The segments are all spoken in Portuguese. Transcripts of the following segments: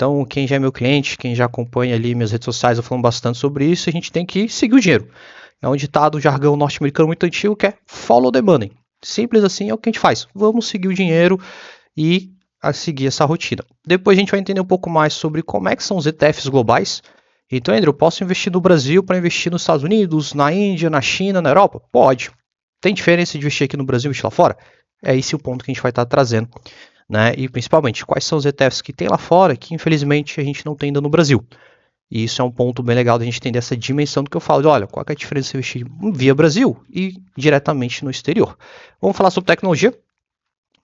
Então, quem já é meu cliente, quem já acompanha ali minhas redes sociais, eu falo bastante sobre isso, a gente tem que seguir o dinheiro. É um ditado, um jargão norte-americano muito antigo que é follow the money. Simples assim é o que a gente faz. Vamos seguir o dinheiro e a seguir essa rotina. Depois a gente vai entender um pouco mais sobre como é que são os ETFs globais. Então, Andrew, eu posso investir no Brasil para investir nos Estados Unidos, na Índia, na China, na Europa? Pode. Tem diferença de investir aqui no Brasil e investir lá fora? É esse o ponto que a gente vai estar trazendo. Né? E principalmente, quais são os ETFs que tem lá fora que infelizmente a gente não tem ainda no Brasil. E isso é um ponto bem legal da gente entender essa dimensão do que eu falo de, olha, qual é a diferença de investir via Brasil e diretamente no exterior. Vamos falar sobre tecnologia,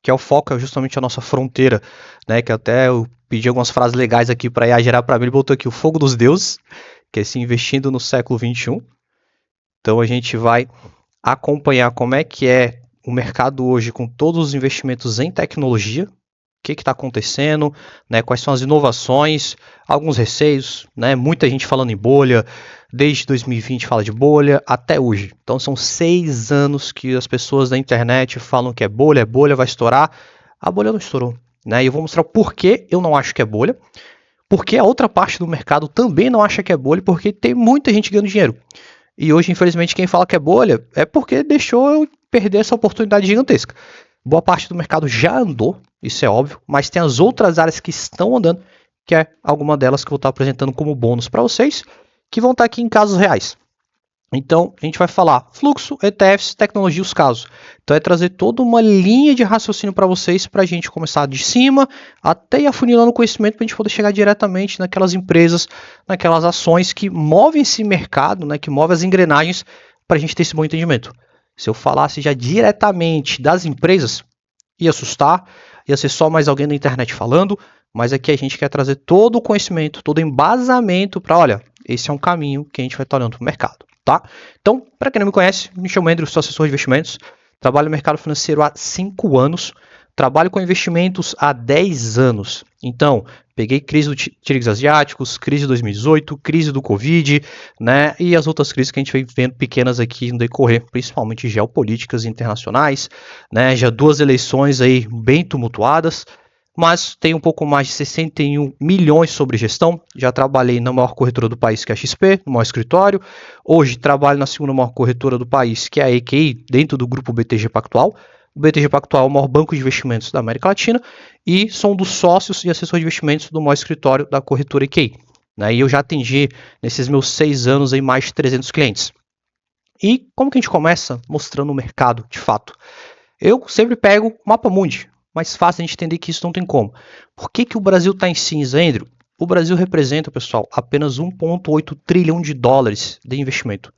que é o foco, é justamente a nossa fronteira, né? Que até eu pedi algumas frases legais aqui para IA gerar para mim, ele botou aqui o fogo dos deuses, que é se investindo no século XXI. Então a gente vai acompanhar como é que é o mercado hoje com todos os investimentos em tecnologia, o que está acontecendo, né, quais são as inovações, alguns receios, né, muita gente falando em bolha, desde 2020 fala de bolha até hoje. Então são 6 anos que as pessoas da internet falam que é bolha, vai estourar. A bolha não estourou. Né, e eu vou mostrar por que eu não acho que é bolha, porque a outra parte do mercado também não acha que é bolha, porque tem muita gente ganhando dinheiro. E hoje, infelizmente, quem fala que é bolha é porque deixou eu perder essa oportunidade gigantesca. Boa parte do mercado já andou, isso é óbvio, mas tem as outras áreas que estão andando, que é alguma delas que eu vou estar apresentando como bônus para vocês, que vão estar aqui em casos reais. Então, a gente vai falar fluxo, ETFs, tecnologia e os casos. Então, é trazer toda uma linha de raciocínio para vocês, para a gente começar de cima até ir afunilando o conhecimento, para a gente poder chegar diretamente naquelas empresas, naquelas ações que movem esse mercado, né, que movem as engrenagens, para a gente ter esse bom entendimento. Se eu falasse já diretamente das empresas, ia assustar, ia ser só mais alguém na internet falando, mas aqui a gente quer trazer todo o conhecimento, todo o embasamento para, olha, esse é um caminho que a gente vai estar olhando para o mercado. Tá? Então, para quem não me conhece, me chamo Andrew, sou assessor de investimentos, trabalho no mercado financeiro há 5 anos, trabalho com investimentos há 10 anos. Então, peguei crise do tigres asiáticos, crise de 2018, crise do Covid, né, e as outras crises que a gente vem vendo pequenas aqui no decorrer, principalmente geopolíticas internacionais, né, já 2 eleições aí bem tumultuadas, mas tem um pouco mais de 61 milhões sobre gestão. Já trabalhei na maior corretora do país, que é a XP, no maior escritório. Hoje trabalho na segunda maior corretora do país, que é a EQI, dentro do grupo BTG Pactual. O BTG Pactual é o maior banco de investimentos da América Latina e sou um dos sócios e assessor de investimentos do maior escritório da corretora EQI. Né? E eu já atendi, nesses meus 6 anos, aí, mais de 300 clientes. E como que a gente começa mostrando o mercado, de fato? Eu sempre pego o Mapa Mundi, mais fácil a gente entender que isso não tem como. Por que o Brasil está em cinza, Andrew? O Brasil representa, pessoal, apenas 1,8 trilhão de dólares de investimento.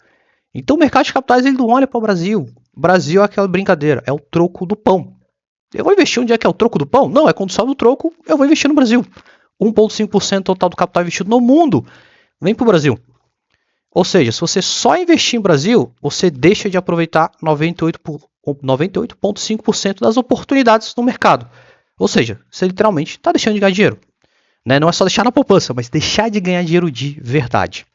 Então o mercado de capitais ele não olha para o Brasil. O Brasil é aquela brincadeira, é o troco do pão. Eu vou investir onde é que é o troco do pão? Não, é quando sobe o troco, eu vou investir no Brasil. 1,5% total do capital investido no mundo vem para o Brasil. Ou seja, se você só investir em Brasil, você deixa de aproveitar 98,5% das oportunidades no mercado. Ou seja, você literalmente está deixando de ganhar dinheiro. Né? Não é só deixar na poupança, mas deixar de ganhar dinheiro de verdade.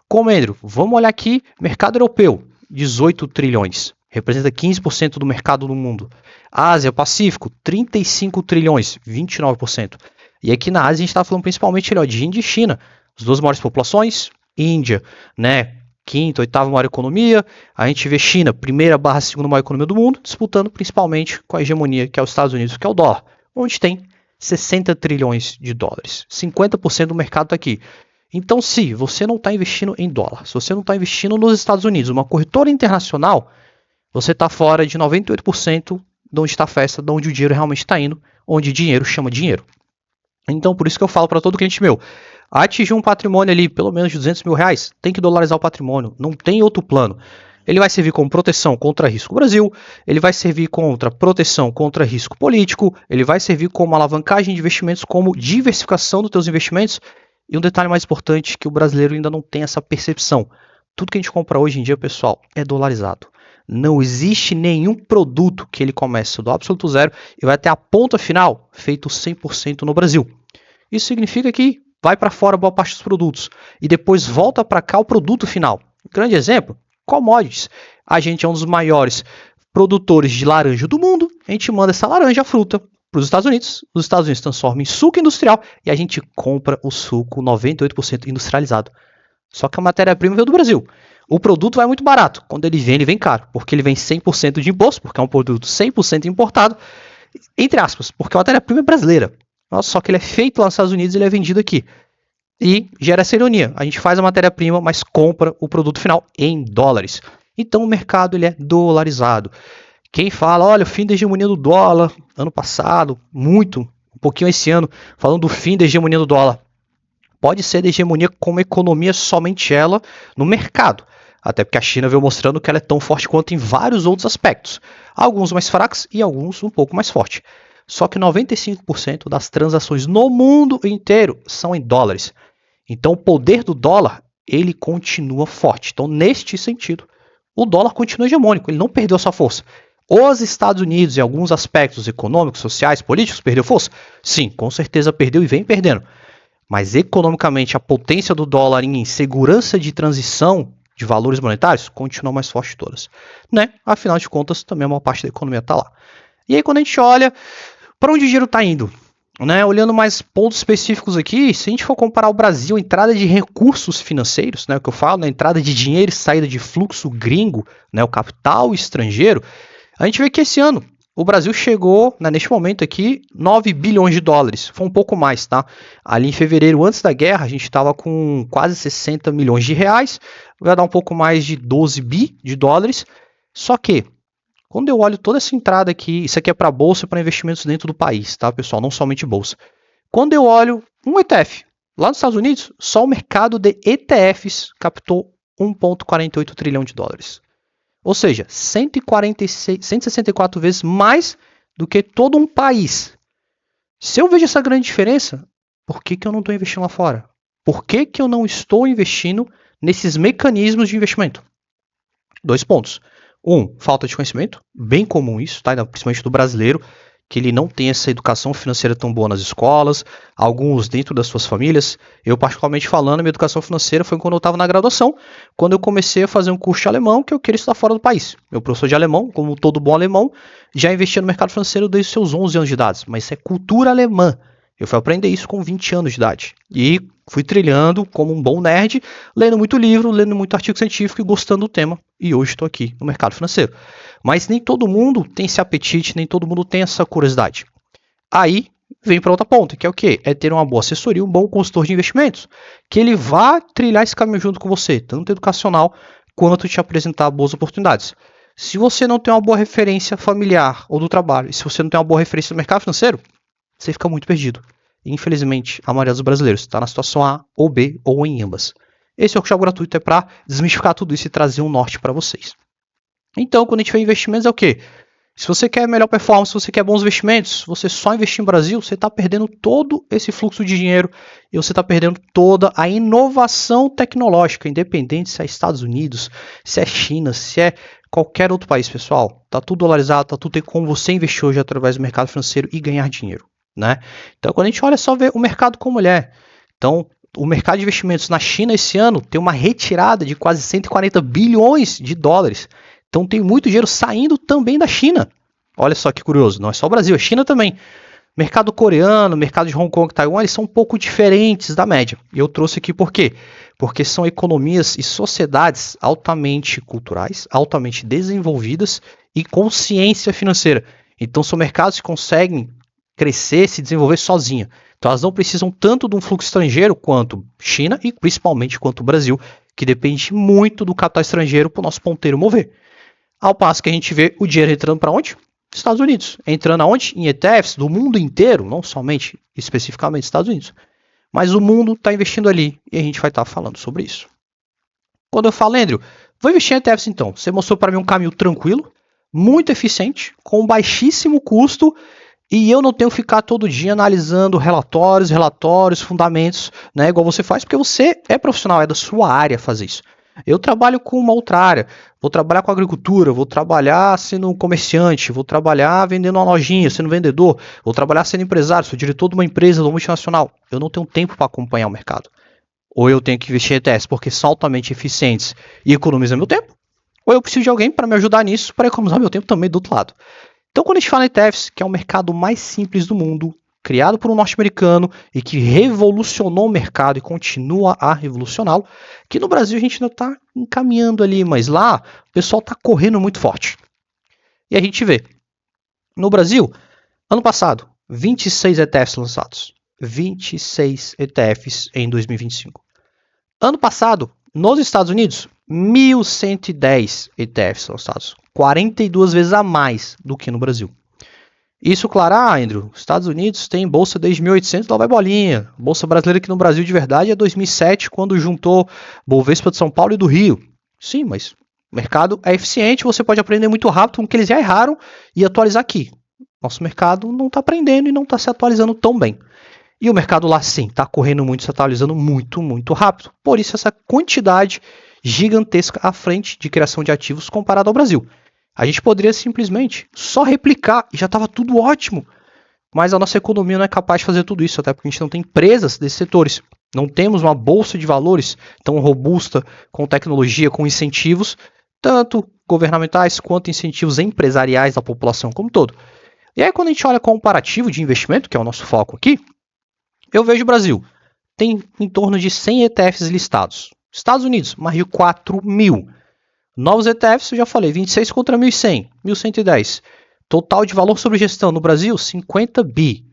Como, Andrew? Vamos olhar aqui, mercado europeu, 18 trilhões. Representa 15% do mercado do mundo. Ásia, Pacífico, 35 trilhões, 29%. E aqui na Ásia a gente está falando principalmente de Índia e China. As 2 maiores populações. Índia, né, 5ª, 8ª maior economia, a gente vê China, 1ª/2ª maior economia do mundo, disputando principalmente com a hegemonia que é os Estados Unidos, que é o dólar, onde tem 60 trilhões de dólares, 50% do mercado está aqui. Então, se você não está investindo em dólar, se você não está investindo nos Estados Unidos, uma corretora internacional, você está fora de 98% de onde está a festa, de onde o dinheiro realmente está indo, onde dinheiro chama dinheiro. Então, por isso que eu falo para todo cliente meu, atingir um patrimônio ali, pelo menos de 200 mil reais, tem que dolarizar o patrimônio, não tem outro plano. Ele vai servir como proteção contra risco Brasil, ele vai servir contra proteção contra risco político, ele vai servir como alavancagem de investimentos, como diversificação dos teus investimentos. E um detalhe mais importante, que o brasileiro ainda não tem essa percepção. Tudo que a gente compra hoje em dia, pessoal, é dolarizado. Não existe nenhum produto que ele comece do absoluto zero e vai até a ponta final feito 100% no Brasil. Isso significa que vai para fora boa parte dos produtos e depois volta para cá o produto final. Grande exemplo, commodities. A gente é um dos maiores produtores de laranja do mundo, a gente manda essa laranja, a fruta, para os Estados Unidos transformam em suco industrial e a gente compra o suco 98% industrializado. Só que a matéria-prima veio do Brasil. O produto vai muito barato. Quando ele vem caro, porque ele vem 100% de imposto, porque é um produto 100% importado, entre aspas, porque a matéria-prima é brasileira. Só que ele é feito lá nos Estados Unidos e ele é vendido aqui. E gera essa ironia. A gente faz a matéria-prima, mas compra o produto final em dólares. Então o mercado ele é dolarizado. Quem fala, olha, o fim da hegemonia do dólar, ano passado, um pouquinho esse ano, falando do fim da hegemonia do dólar. Pode ser da hegemonia como economia somente ela no mercado. Até porque a China veio mostrando que ela é tão forte quanto em vários outros aspectos. Alguns mais fracos e alguns um pouco mais fortes. Só que 95% das transações no mundo inteiro são em dólares. Então o poder do dólar, ele continua forte. Então neste sentido, o dólar continua hegemônico, ele não perdeu sua força. Os Estados Unidos, em alguns aspectos econômicos, sociais, políticos, perdeu força? Sim, com certeza perdeu e vem perdendo. Mas economicamente, a potência do dólar em segurança de transição de valores monetários continua mais forte de todas. Né? Afinal de contas, também a maior parte da economia está lá. E aí, quando a gente olha para onde o dinheiro está indo, né? Olhando mais pontos específicos aqui, se a gente for comparar o Brasil, a entrada de recursos financeiros, né, o que eu falo, né, entrada de dinheiro e saída de fluxo gringo, né, o capital estrangeiro, a gente vê que esse ano o Brasil chegou, né, neste momento aqui, 9 bilhões de dólares. Foi um pouco mais, tá? Ali em fevereiro, antes da guerra, a gente estava com quase 60 milhões de reais. Vai dar um pouco mais de 12 bi de dólares. Só que, quando eu olho toda essa entrada aqui, isso aqui é para bolsa e para investimentos dentro do país, tá, pessoal? Não somente bolsa. Quando eu olho um ETF, lá nos Estados Unidos, só o mercado de ETFs captou 1,48 trilhão de dólares. Ou seja, 164 vezes mais do que todo um país. Se eu vejo essa grande diferença, por que eu não estou investindo lá fora? Por que eu não estou investindo nesses mecanismos de investimento? 2 pontos. Falta de conhecimento, bem comum isso, tá? Principalmente do brasileiro, que ele não tem essa educação financeira tão boa nas escolas, alguns dentro das suas famílias. Eu, particularmente falando, minha educação financeira foi quando eu estava na graduação, quando eu comecei a fazer um curso de alemão, que eu queria estudar fora do país. Meu professor de alemão, como todo bom alemão, já investia no mercado financeiro desde os seus 11 anos de idade, mas isso é cultura alemã. Eu fui aprender isso com 20 anos de idade. E fui trilhando como um bom nerd, lendo muito livro, lendo muito artigo científico e gostando do tema. E hoje estou aqui no mercado financeiro. Mas nem todo mundo tem esse apetite, nem todo mundo tem essa curiosidade. Aí vem para outra ponta, que é o quê? É ter uma boa assessoria, um bom consultor de investimentos, que ele vá trilhar esse caminho junto com você, tanto educacional quanto te apresentar boas oportunidades. Se você não tem uma boa referência familiar ou do trabalho, e se você não tem uma boa referência no mercado financeiro, você fica muito perdido. Infelizmente, a maioria dos brasileiros está na situação A ou B ou em ambas. Esse workshop gratuito é para desmistificar tudo isso e trazer um norte para vocês. Então, quando a gente vê investimentos, é o quê? Se você quer melhor performance, se você quer bons investimentos, você só investir no Brasil, você está perdendo todo esse fluxo de dinheiro e você está perdendo toda a inovação tecnológica, independente se é Estados Unidos, se é China, se é qualquer outro país, pessoal. Está tudo dolarizado, está tudo como você investir hoje através do mercado financeiro e ganhar dinheiro. Né? Então, quando a gente olha só ver o mercado como ele é. Então, o mercado de investimentos na China esse ano tem uma retirada de quase 140 bilhões de dólares. Então, tem muito dinheiro saindo também da China. Olha só que curioso, não é só o Brasil, é a China também. Mercado coreano, mercado de Hong Kong, Taiwan, eles são um pouco diferentes da média. E eu trouxe aqui por quê? Porque são economias e sociedades altamente culturais, altamente desenvolvidas e com ciência financeira. Então, são mercados que conseguem crescer, se desenvolver sozinha. Então elas não precisam tanto de um fluxo estrangeiro quanto China e principalmente quanto o Brasil, que depende muito do capital estrangeiro para o nosso ponteiro mover. Ao passo que a gente vê o dinheiro entrando para onde? Estados Unidos. Entrando aonde? Em ETFs do mundo inteiro, não somente especificamente Estados Unidos. Mas o mundo está investindo ali e a gente vai estar falando sobre isso. Quando eu falo, Andrew, vou investir em ETFs então. Você mostrou para mim um caminho tranquilo, muito eficiente, com baixíssimo custo. E eu não tenho que ficar todo dia analisando relatórios, fundamentos, né, igual você faz, porque você é profissional, é da sua área fazer isso. Eu trabalho com uma outra área, vou trabalhar com agricultura, vou trabalhar sendo um comerciante, vou trabalhar vendendo uma lojinha, sendo vendedor, vou trabalhar sendo empresário, sou diretor de uma empresa, de uma multinacional. Eu não tenho tempo para acompanhar o mercado. Ou eu tenho que investir em ETFs porque são altamente eficientes e economizam meu tempo, ou eu preciso de alguém para me ajudar nisso, para economizar meu tempo também do outro lado. Então, quando a gente fala em ETFs, que é o mercado mais simples do mundo, criado por um norte-americano e que revolucionou o mercado e continua a revolucioná-lo, que no Brasil a gente ainda está encaminhando ali, mas lá o pessoal está correndo muito forte. E a gente vê, no Brasil, ano passado, 26 ETFs lançados. 26 ETFs em 2025. Ano passado, nos Estados Unidos, 1.110 ETFs lançados. 42 vezes a mais do que no Brasil. Isso, claro, Andrew, os Estados Unidos tem bolsa desde 1800, lá vai bolinha. Bolsa brasileira aqui no Brasil de verdade é 2007, quando juntou Bovespa de São Paulo e do Rio. Sim, mas o mercado é eficiente, você pode aprender muito rápido com o que eles já erraram e atualizar aqui. Nosso mercado não está aprendendo e não está se atualizando tão bem. E o mercado lá sim, está correndo muito, se atualizando muito, muito rápido. Por isso essa quantidade gigantesca à frente de criação de ativos comparado ao Brasil. A gente poderia simplesmente só replicar e já estava tudo ótimo. Mas a nossa economia não é capaz de fazer tudo isso, até porque a gente não tem empresas desses setores. Não temos uma bolsa de valores tão robusta, com tecnologia, com incentivos, tanto governamentais quanto incentivos empresariais da população como um todo. E aí quando a gente olha comparativo de investimento, que é o nosso foco aqui, eu vejo o Brasil. Tem em torno de 100 ETFs listados. Estados Unidos, mais de 4 mil. Novos ETFs, eu já falei, 26 contra 1.100, 1.110. Total de valor sobre gestão no Brasil, 50 bi.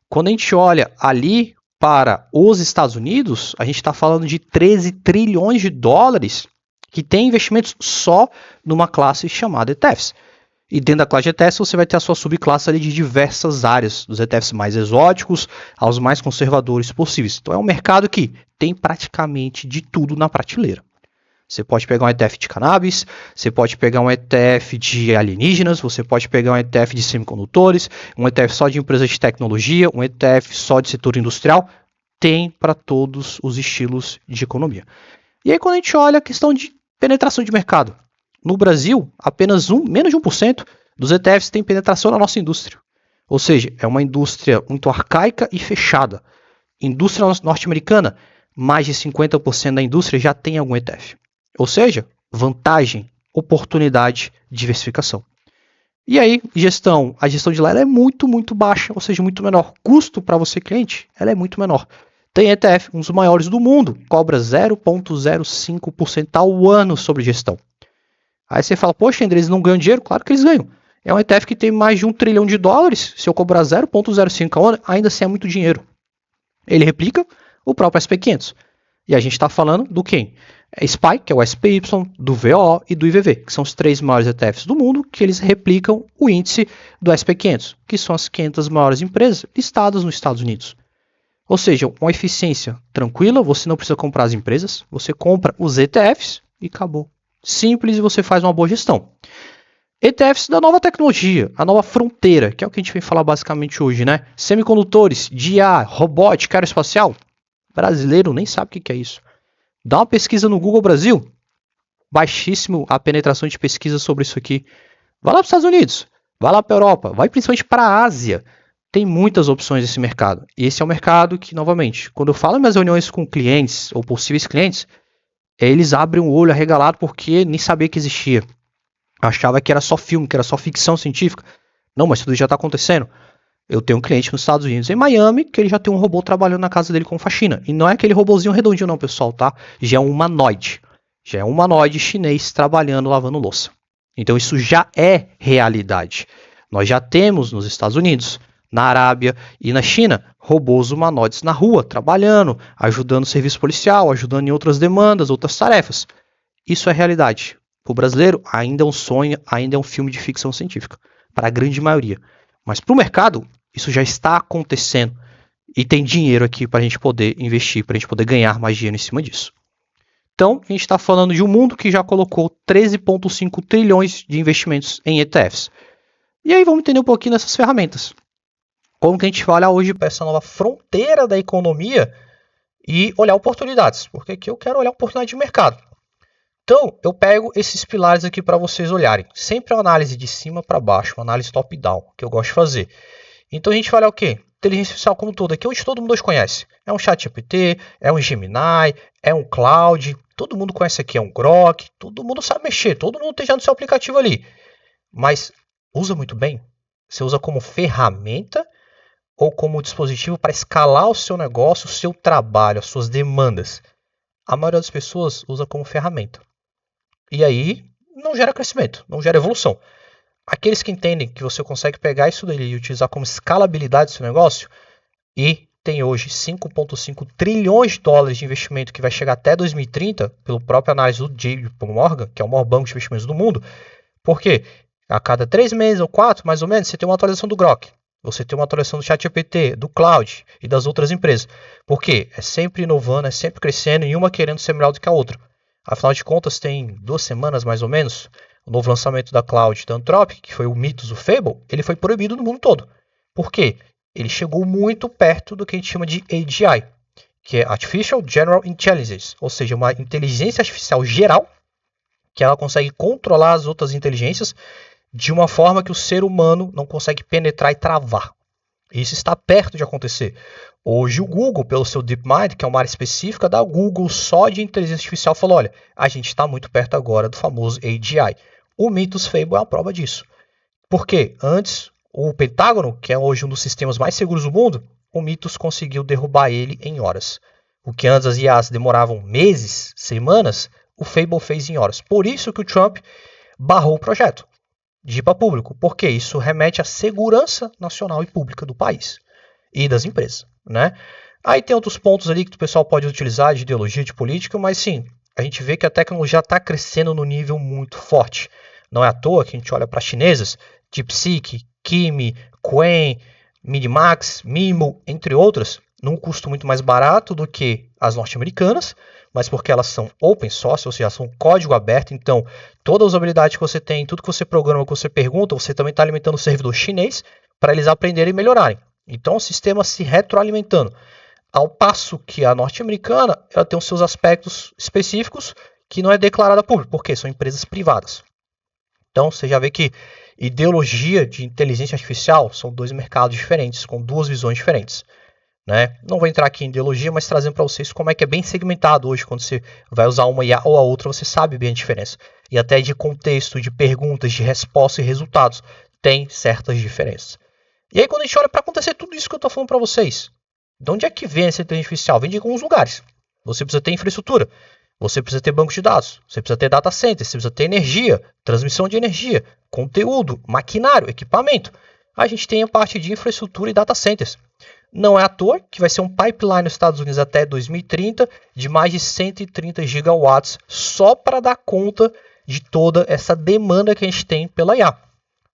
Quando a gente olha ali para os Estados Unidos, a gente está falando de 13 trilhões de dólares que tem investimentos só numa classe chamada ETFs. E dentro da classe de ETFs você vai ter a sua subclasse ali de diversas áreas, dos ETFs mais exóticos aos mais conservadores possíveis. Então é um mercado que tem praticamente de tudo na prateleira. Você pode pegar um ETF de cannabis, você pode pegar um ETF de alienígenas, você pode pegar um ETF de semicondutores, um ETF só de empresas de tecnologia, um ETF só de setor industrial. Tem para todos os estilos de economia. E aí quando a gente olha a questão de penetração de mercado, no Brasil, apenas menos de 1% dos ETFs tem penetração na nossa indústria. Ou seja, é uma indústria muito arcaica e fechada. Indústria norte-americana, mais de 50% da indústria já tem algum ETF. Ou seja, vantagem, oportunidade, diversificação. E aí, a gestão de lá ela é muito, muito baixa, ou seja, muito menor. Custo para você, cliente, ela é muito menor. Tem ETF, um dos maiores do mundo, cobra 0,05% ao ano sobre gestão. Aí você fala, poxa, André, eles não ganham dinheiro? Claro que eles ganham. É um ETF que tem mais de $1 trilhão. Se eu cobrar 0,05% ao ano, ainda assim é muito dinheiro. Ele replica o próprio SP500. E a gente está falando do quem? SPY, que é o SPY, do VO e do IVV, que são os 3 maiores ETFs do mundo, que eles replicam o índice do SP500, que são as 500 maiores empresas listadas nos Estados Unidos. Ou seja, uma eficiência tranquila, você não precisa comprar as empresas, você compra os ETFs e acabou. Simples e você faz uma boa gestão. ETFs da nova tecnologia, a nova fronteira, que é o que a gente vem falar basicamente hoje, né? Semicondutores, IA, robótica, aeroespacial. Brasileiro nem sabe o que é isso. Dá uma pesquisa no Google Brasil, baixíssimo a penetração de pesquisa sobre isso aqui. Vai lá para os Estados Unidos, vai lá para a Europa, vai principalmente para a Ásia. Tem muitas opções nesse mercado. E esse é um mercado que, novamente, quando eu falo em minhas reuniões com clientes ou possíveis clientes, eles abrem o olho arregalado porque nem sabia que existia. Achava que era só filme, que era só ficção científica. Não, mas tudo já está acontecendo. Eu tenho um cliente nos Estados Unidos, em Miami, que ele já tem um robô trabalhando na casa dele com faxina. E não é aquele robôzinho redondinho não, pessoal, tá? Já é um humanoide. Já é um humanoide chinês trabalhando, lavando louça. Então isso já é realidade. Nós já temos nos Estados Unidos, na Arábia e na China, robôs humanoides na rua, trabalhando, ajudando o serviço policial, ajudando em outras demandas, outras tarefas. Isso é realidade. Para o brasileiro, ainda é um sonho, ainda é um filme de ficção científica. Para a grande maioria. Mas para o mercado, isso já está acontecendo. E tem dinheiro aqui para a gente poder investir, para a gente poder ganhar mais dinheiro em cima disso. Então, a gente está falando de um mundo que já colocou 13,5 trilhões de investimentos em ETFs. E aí vamos entender um pouquinho dessas ferramentas. Como que a gente vai olhar hoje para essa nova fronteira da economia e olhar oportunidades. Porque aqui eu quero olhar oportunidade de mercado. Então, eu pego esses pilares aqui para vocês olharem. Sempre uma análise de cima para baixo, uma análise top-down, que eu gosto de fazer. Então, a gente vai olhar o quê? Inteligência artificial como todo, aqui onde todo mundo hoje conhece. É um ChatGPT, é um Gemini, é um Cloud, todo mundo conhece aqui, é um Grok, todo mundo sabe mexer, todo mundo tem já no seu aplicativo ali. Mas usa muito bem? Você usa como ferramenta ou como dispositivo para escalar o seu negócio, o seu trabalho, as suas demandas? A maioria das pessoas usa como ferramenta. E aí não gera crescimento, não gera evolução. Aqueles que entendem que você consegue pegar isso daí e utilizar como escalabilidade do seu negócio, e tem hoje 5,5 trilhões de dólares de investimento que vai chegar até 2030, pelo próprio análise do JP Morgan, que é o maior banco de investimentos do mundo. Por quê? A cada 3 meses ou 4, mais ou menos, você tem uma atualização do Grok. Você tem uma atualização do ChatGPT, do Cloud e das outras empresas. Por quê? É sempre inovando, é sempre crescendo e uma querendo ser melhor do que a outra. Afinal de contas, tem 2 semanas mais ou menos, o novo lançamento da Cloud da Anthropic, que foi o Mythos, o Fable, ele foi proibido no mundo todo. Por quê? Ele chegou muito perto do que a gente chama de AGI, que é Artificial General Intelligence, ou seja, uma inteligência artificial geral, que ela consegue controlar as outras inteligências de uma forma que o ser humano não consegue penetrar e travar. Isso está perto de acontecer. Hoje o Google, pelo seu DeepMind, que é uma área específica da Google só de inteligência artificial, falou, olha, a gente está muito perto agora do famoso AGI. O Mythos Fable é a prova disso. Por quê? Antes, o Pentágono, que é hoje um dos sistemas mais seguros do mundo, o Mythos conseguiu derrubar ele em horas. O que antes as IAs demoravam meses, semanas, o Fable fez em horas. Por isso que o Trump barrou o projeto de ir para público, porque isso remete à segurança nacional e pública do país e das empresas, né? Aí tem outros pontos ali que o pessoal pode utilizar de ideologia, de política, mas sim, a gente vê que a tecnologia está crescendo no nível muito forte. Não é à toa que a gente olha para as chinesas, DeepSeek, Kimi, Qwen, Minimax, Mimo, entre outras, num custo muito mais barato do que as norte-americanas, mas porque elas são open source, ou seja, são código aberto, então toda a usabilidade que você tem, tudo que você programa, que você pergunta, você também está alimentando o servidor chinês para eles aprenderem e melhorarem. Então o sistema se retroalimentando. Ao passo que a norte-americana ela tem os seus aspectos específicos que não é declarada público, porque são empresas privadas. Então você já vê que ideologia de inteligência artificial são dois mercados diferentes, com duas visões diferentes. Né? Não vou entrar aqui em ideologia, mas trazendo para vocês como é que é bem segmentado hoje, quando você vai usar uma IA ou a outra, você sabe bem a diferença. E até de contexto, de perguntas, de resposta e resultados, tem certas diferenças. E aí quando a gente olha para acontecer tudo isso que eu estou falando para vocês, de onde é que vem essa inteligência artificial? Vem de alguns lugares. Você precisa ter infraestrutura, você precisa ter banco de dados, você precisa ter data centers, você precisa ter energia, transmissão de energia, conteúdo, maquinário, equipamento. A gente tem a parte de infraestrutura e data centers. Não é à toa que vai ser um pipeline nos Estados Unidos até 2030 de mais de 130 gigawatts só para dar conta de toda essa demanda que a gente tem pela IA.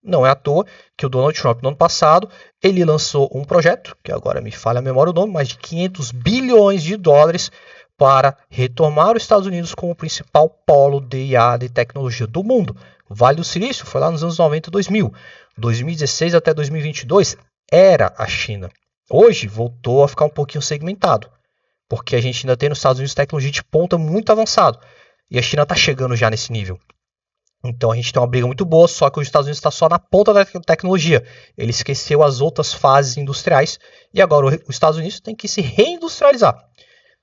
Não é à toa que o Donald Trump, no ano passado, ele lançou um projeto, que agora me falha a memória o nome, mais de 500 bilhões de dólares para retomar os Estados Unidos como o principal polo de IA de tecnologia do mundo. O Vale do Silício foi lá nos anos 90 e 2000. 2016 até 2022 era a China. Hoje voltou a ficar um pouquinho segmentado, porque a gente ainda tem nos Estados Unidos tecnologia de ponta muito avançado, e a China está chegando já nesse nível. Então a gente tem uma briga muito boa, só que os Estados Unidos está só na ponta da tecnologia. Ele esqueceu as outras fases industriais, e agora os Estados Unidos tem que se reindustrializar.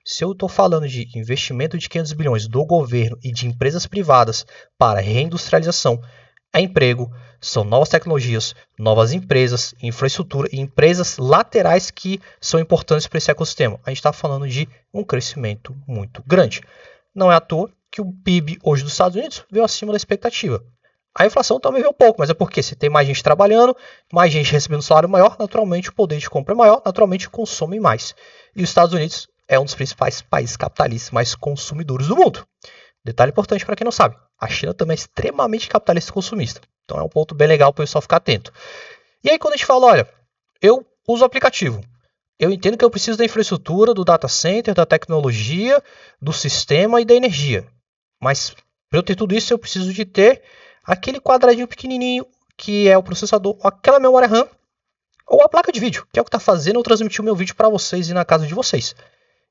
Se eu estou falando de investimento de 500 bilhões do governo e de empresas privadas para reindustrialização, é emprego, são novas tecnologias, novas empresas, infraestrutura e empresas laterais que são importantes para esse ecossistema. A gente está falando de um crescimento muito grande. Não é à toa que o PIB hoje dos Estados Unidos veio acima da expectativa. A inflação também veio pouco, mas é porque se tem mais gente trabalhando, mais gente recebendo salário maior, naturalmente o poder de compra é maior, naturalmente consome mais. E os Estados Unidos é um dos principais países capitalistas mais consumidores do mundo. Detalhe importante para quem não sabe, a China também é extremamente capitalista e consumista. Então é um ponto bem legal para o pessoal ficar atento. E aí quando a gente fala, olha, eu uso o aplicativo, eu entendo que eu preciso da infraestrutura, do data center, da tecnologia, do sistema e da energia. Mas para eu ter tudo isso, eu preciso de ter aquele quadradinho pequenininho que é o processador, aquela memória RAM ou a placa de vídeo, que é o que está fazendo eu transmitir o meu vídeo para vocês e na casa de vocês.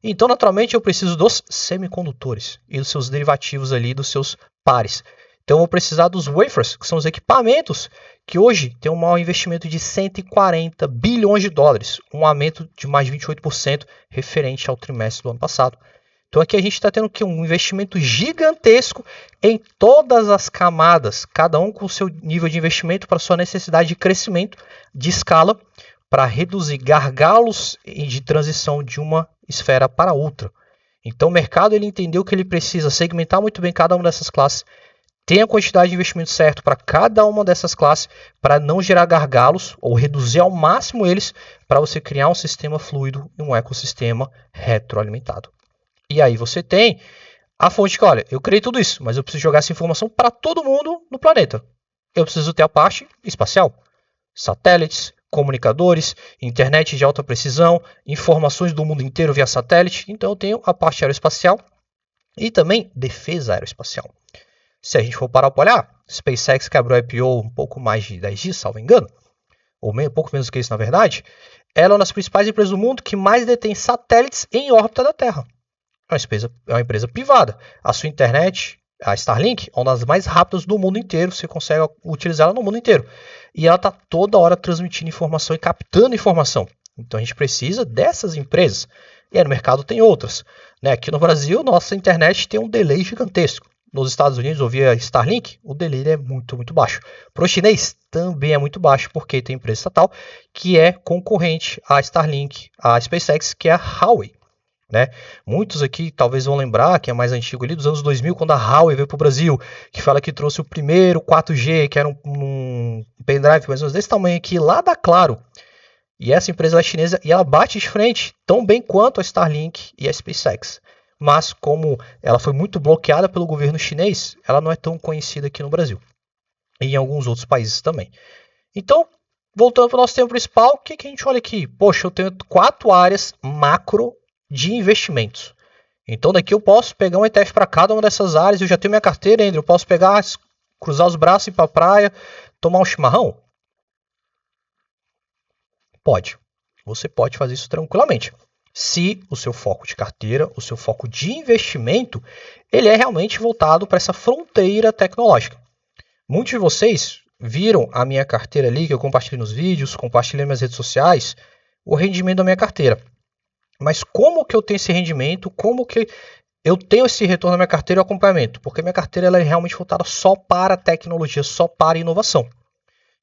Então, naturalmente, eu preciso dos semicondutores e dos seus derivativos ali, dos seus pares. Então, eu vou precisar dos wafers, que são os equipamentos que hoje tem um maior investimento de 140 bilhões de dólares, um aumento de mais de 28% referente ao trimestre do ano passado. Então aqui a gente está tendo um investimento gigantesco em todas as camadas, cada um com o seu nível de investimento para sua necessidade de crescimento, de escala, para reduzir gargalos de transição de uma esfera para outra. Então o mercado ele entendeu que ele precisa segmentar muito bem cada uma dessas classes, tem a quantidade de investimento certo para cada uma dessas classes, para não gerar gargalos ou reduzir ao máximo eles, para você criar um sistema fluido e um ecossistema retroalimentado. E aí você tem a fonte que, olha, eu criei tudo isso, mas eu preciso jogar essa informação para todo mundo no planeta. Eu preciso ter a parte espacial, satélites, comunicadores, internet de alta precisão, informações do mundo inteiro via satélite. Então eu tenho a parte aeroespacial e também defesa aeroespacial. Se a gente for parar para olhar, SpaceX quebrou a IPO um pouco mais de 10 dias, salvo engano, ou um pouco menos que isso na verdade, ela é uma das principais empresas do mundo que mais detém satélites em órbita da Terra. É uma empresa privada. A sua internet, a Starlink, é uma das mais rápidas do mundo inteiro, você consegue utilizá-la no mundo inteiro. E ela está toda hora transmitindo informação e captando informação. Então a gente precisa dessas empresas. E aí no mercado tem outras. Aqui no Brasil, nossa internet tem um delay gigantesco. Nos Estados Unidos, ou via Starlink, o delay é muito, muito baixo. Para o chinês, também é muito baixo, porque tem empresa estatal que é concorrente à Starlink, à SpaceX, que é a Huawei. Muitos aqui talvez vão lembrar, que é mais antigo ali, dos anos 2000, quando a Huawei veio para o Brasil, que fala que trouxe o primeiro 4G, que era um pendrive mais ou menos desse tamanho aqui, lá da Claro. E essa empresa é chinesa e ela bate de frente tão bem quanto a Starlink e a SpaceX. Mas como ela foi muito bloqueada pelo governo chinês, ela não é tão conhecida aqui no Brasil. E em alguns outros países também. Então, voltando para o nosso tema principal, o que a gente olha aqui? Poxa, eu tenho 4 áreas macro de investimentos. Então daqui eu posso pegar um ETF para cada uma dessas áreas. Eu já tenho minha carteira, Andrew. Eu posso pegar, cruzar os braços e ir para a praia, tomar um chimarrão? Pode. Você pode fazer isso tranquilamente. Se o seu foco de carteira, o seu foco de investimento, ele é realmente voltado para essa fronteira tecnológica. Muitos de vocês viram a minha carteira ali, que eu compartilhei nos vídeos, compartilhei nas redes sociais, o rendimento da minha carteira. Mas como que eu tenho esse rendimento? Como que eu tenho esse retorno na minha carteira e acompanhamento? Porque minha carteira ela é realmente voltada só para tecnologia, só para inovação.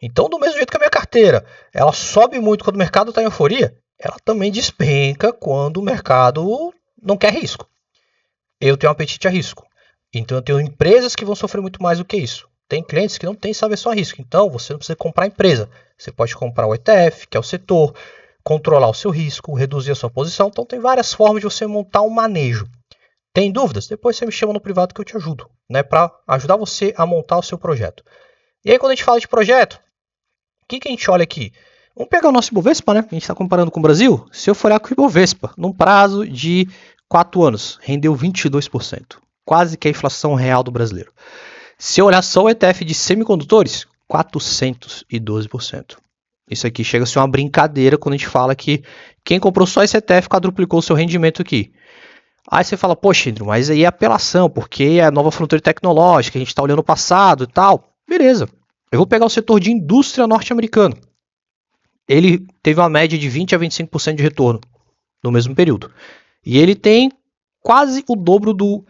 Então, do mesmo jeito que a minha carteira, ela sobe muito quando o mercado está em euforia, ela também despenca quando o mercado não quer risco. Eu tenho um apetite a risco. Então, eu tenho empresas que vão sofrer muito mais do que isso. Tem clientes que não têm aversão a risco. Então, você não precisa comprar a empresa. Você pode comprar o ETF, que é o setor, controlar o seu risco, reduzir a sua posição. Então, tem várias formas de você montar um manejo. Tem dúvidas? Depois você me chama no privado que eu te ajudo, para ajudar você a montar o seu projeto. E aí, quando a gente fala de projeto, o que a gente olha aqui? Vamos pegar o nosso Ibovespa, A gente está comparando com o Brasil. Se eu for olhar com o Ibovespa, num prazo de 4 anos, rendeu 22%. Quase que a inflação real do brasileiro. Se eu olhar só o ETF de semicondutores, 412%. Isso aqui chega a ser uma brincadeira quando a gente fala que quem comprou só esse ETF quadruplicou o seu rendimento aqui. Aí você fala, poxa, Andrew, mas aí é apelação, porque é a nova fronteira tecnológica, a gente está olhando o passado e tal. Beleza. Eu vou pegar o setor de indústria norte-americano. Ele teve uma média de 20% a 25% de retorno no mesmo período. E ele tem quase o dobro do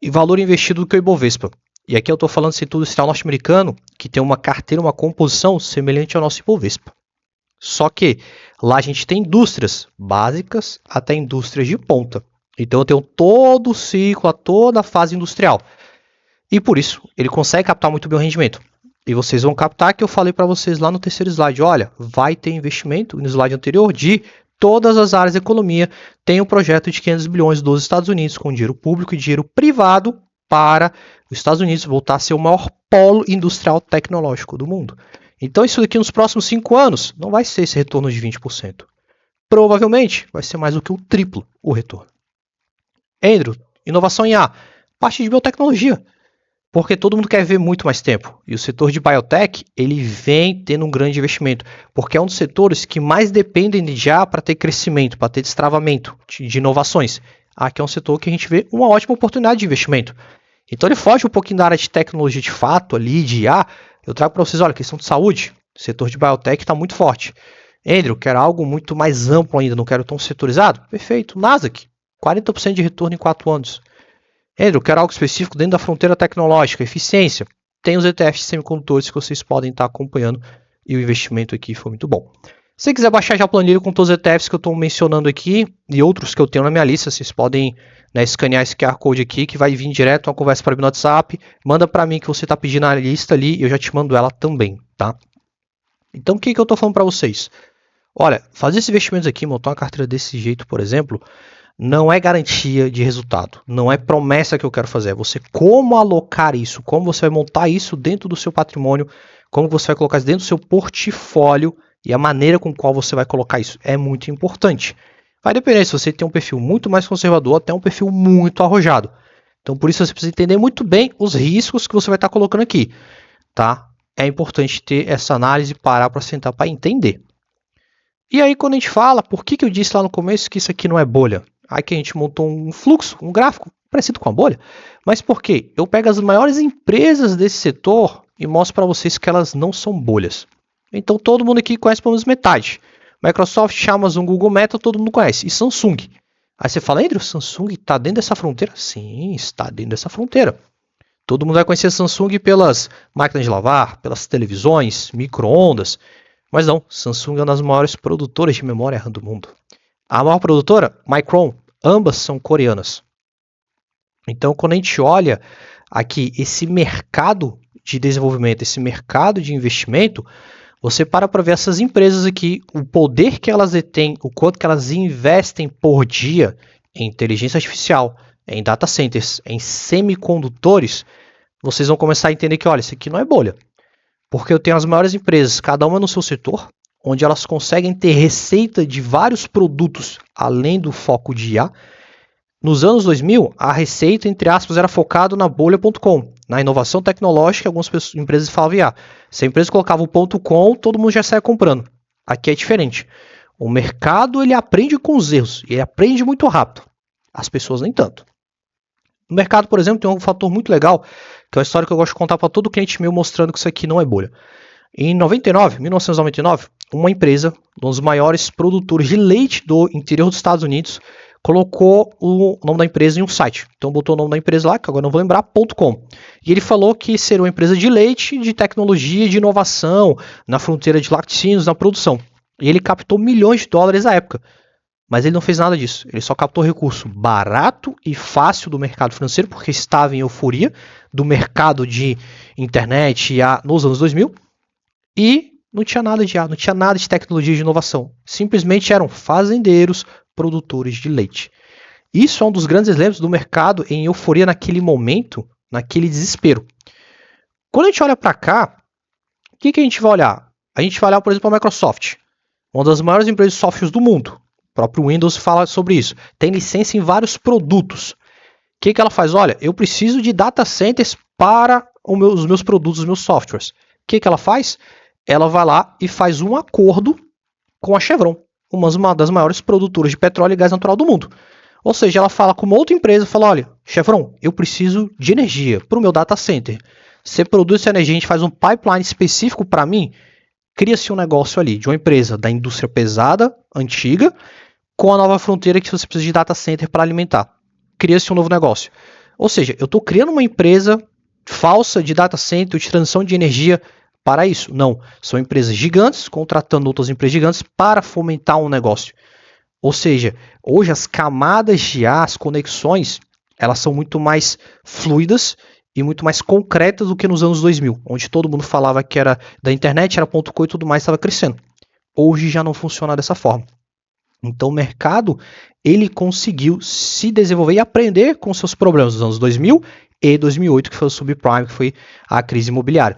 valor investido do que o Ibovespa. E aqui eu estou falando do setor industrial norte-americano, que tem uma carteira, uma composição semelhante ao nosso Ibovespa. Só que lá a gente tem indústrias básicas até indústrias de ponta. Então eu tenho todo o ciclo, toda a fase industrial. E por isso ele consegue captar muito bem o rendimento. E vocês vão captar que eu falei para vocês lá no terceiro slide. Olha, vai ter investimento no slide anterior de todas as áreas da economia. Tem um projeto de 500 bilhões dos Estados Unidos com dinheiro público e dinheiro privado para os Estados Unidos voltar a ser o maior polo industrial tecnológico do mundo. Então isso daqui nos próximos 5 anos não vai ser esse retorno de 20%. Provavelmente vai ser mais do que o triplo o retorno. Andrew, inovação em A, parte de biotecnologia. Porque todo mundo quer ver muito mais tempo. E o setor de biotech, ele vem tendo um grande investimento. Porque é um dos setores que mais dependem de IA para ter crescimento, para ter destravamento de inovações. Aqui é um setor que a gente vê uma ótima oportunidade de investimento. Então ele foge um pouquinho da área de tecnologia de fato, ali, de IA. Eu trago para vocês, olha, questão de saúde. O setor de biotech está muito forte. Andrew, quero algo muito mais amplo ainda, não quero tão setorizado? Perfeito, Nasdaq. 40% de retorno em 4 anos. Andrew, eu quero algo específico dentro da fronteira tecnológica, eficiência. Tem os ETFs de semicondutores que vocês podem estar acompanhando e o investimento aqui foi muito bom. Se você quiser baixar já a planilha com todos os ETFs que eu estou mencionando aqui e outros que eu tenho na minha lista, vocês podem escanear esse QR Code aqui que vai vir direto uma conversa para mim no WhatsApp. Manda para mim que você está pedindo a lista ali e eu já te mando ela também, tá? Então o que eu estou falando para vocês? Olha, fazer esses investimentos aqui, montar uma carteira desse jeito, por exemplo, não é garantia de resultado, não é promessa que eu quero fazer, é você como alocar isso, como você vai montar isso dentro do seu patrimônio, como você vai colocar isso dentro do seu portfólio e a maneira com qual você vai colocar isso é muito importante. Vai depender se você tem um perfil muito mais conservador até um perfil muito arrojado. Então por isso você precisa entender muito bem os riscos que você vai estar colocando aqui, tá? É importante ter essa análise e parar para sentar para entender. E aí quando a gente fala, por que eu disse lá no começo que isso aqui não é bolha? Aqui a gente montou um fluxo, um gráfico parecido com a bolha. Mas por quê? Eu pego as maiores empresas desse setor e mostro para vocês que elas não são bolhas. Então todo mundo aqui conhece pelo menos metade. Microsoft, Amazon, Google, Meta, todo mundo conhece. E Samsung. Aí você fala, Andrew, Samsung está dentro dessa fronteira? Sim, está dentro dessa fronteira. Todo mundo vai conhecer Samsung pelas máquinas de lavar, pelas televisões, micro-ondas. Mas não, Samsung é uma das maiores produtoras de memória RAM do mundo. A maior produtora, Micron, ambas são coreanas. Então, quando a gente olha aqui esse mercado de desenvolvimento, esse mercado de investimento, você para ver essas empresas aqui, o poder que elas detêm, o quanto que elas investem por dia em inteligência artificial, em data centers, em semicondutores, vocês vão começar a entender que, olha, isso aqui não é bolha. Porque eu tenho as maiores empresas, cada uma no seu setor, onde elas conseguem ter receita de vários produtos, além do foco de IA. Nos anos 2000, a receita, entre aspas, era focada na bolha.com, na inovação tecnológica, algumas empresas falavam IA. Se a empresa colocava o .com, todo mundo já saia comprando. Aqui é diferente. O mercado ele aprende com os erros, e ele aprende muito rápido. As pessoas nem tanto. No mercado, por exemplo, tem um fator muito legal, que é uma história que eu gosto de contar para todo cliente meu, mostrando que isso aqui não é bolha. Em 1999, uma empresa, um dos maiores produtores de leite do interior dos Estados Unidos, colocou o nome da empresa em um site. Então botou o nome da empresa lá, que agora não vou lembrar, .com. E ele falou que seria uma empresa de leite, de tecnologia, de inovação, na fronteira de laticínios, na produção. E ele captou milhões de dólares à época. Mas ele não fez nada disso. Ele só captou recurso barato e fácil do mercado financeiro, porque estava em euforia do mercado de internet nos anos 2000. E não tinha nada de IA, não tinha nada de tecnologia de inovação. Simplesmente eram fazendeiros, produtores de leite. Isso é um dos grandes exemplos do mercado em euforia naquele momento, naquele desespero. Quando a gente olha para cá, o que a gente vai olhar? A gente vai olhar, por exemplo, a Microsoft, uma das maiores empresas de softwares do mundo. O próprio Windows fala sobre isso. Tem licença em vários produtos. O que ela faz? Olha, eu preciso de data centers para os meus produtos, os meus softwares. O que ela faz? Ela vai lá e faz um acordo com a Chevron, uma das maiores produtoras de petróleo e gás natural do mundo. Ou seja, ela fala com uma outra empresa, fala, olha, Chevron, eu preciso de energia para o meu data center. Você produz essa energia, a gente faz um pipeline específico para mim, cria-se um negócio ali de uma empresa da indústria pesada, antiga, com a nova fronteira que você precisa de data center para alimentar. Cria-se um novo negócio. Ou seja, eu estou criando uma empresa falsa de data center, de transição de energia para isso. Não, são empresas gigantes contratando outras empresas gigantes para fomentar um negócio. Ou seja, hoje as camadas de IA, as conexões, elas são muito mais fluidas e muito mais concretas do que nos anos 2000, onde todo mundo falava que era da internet, era .com e tudo mais estava crescendo. Hoje já não funciona dessa forma. Então o mercado ele conseguiu se desenvolver e aprender com seus problemas dos anos 2000 e 2008, que foi o subprime, que foi a crise imobiliária.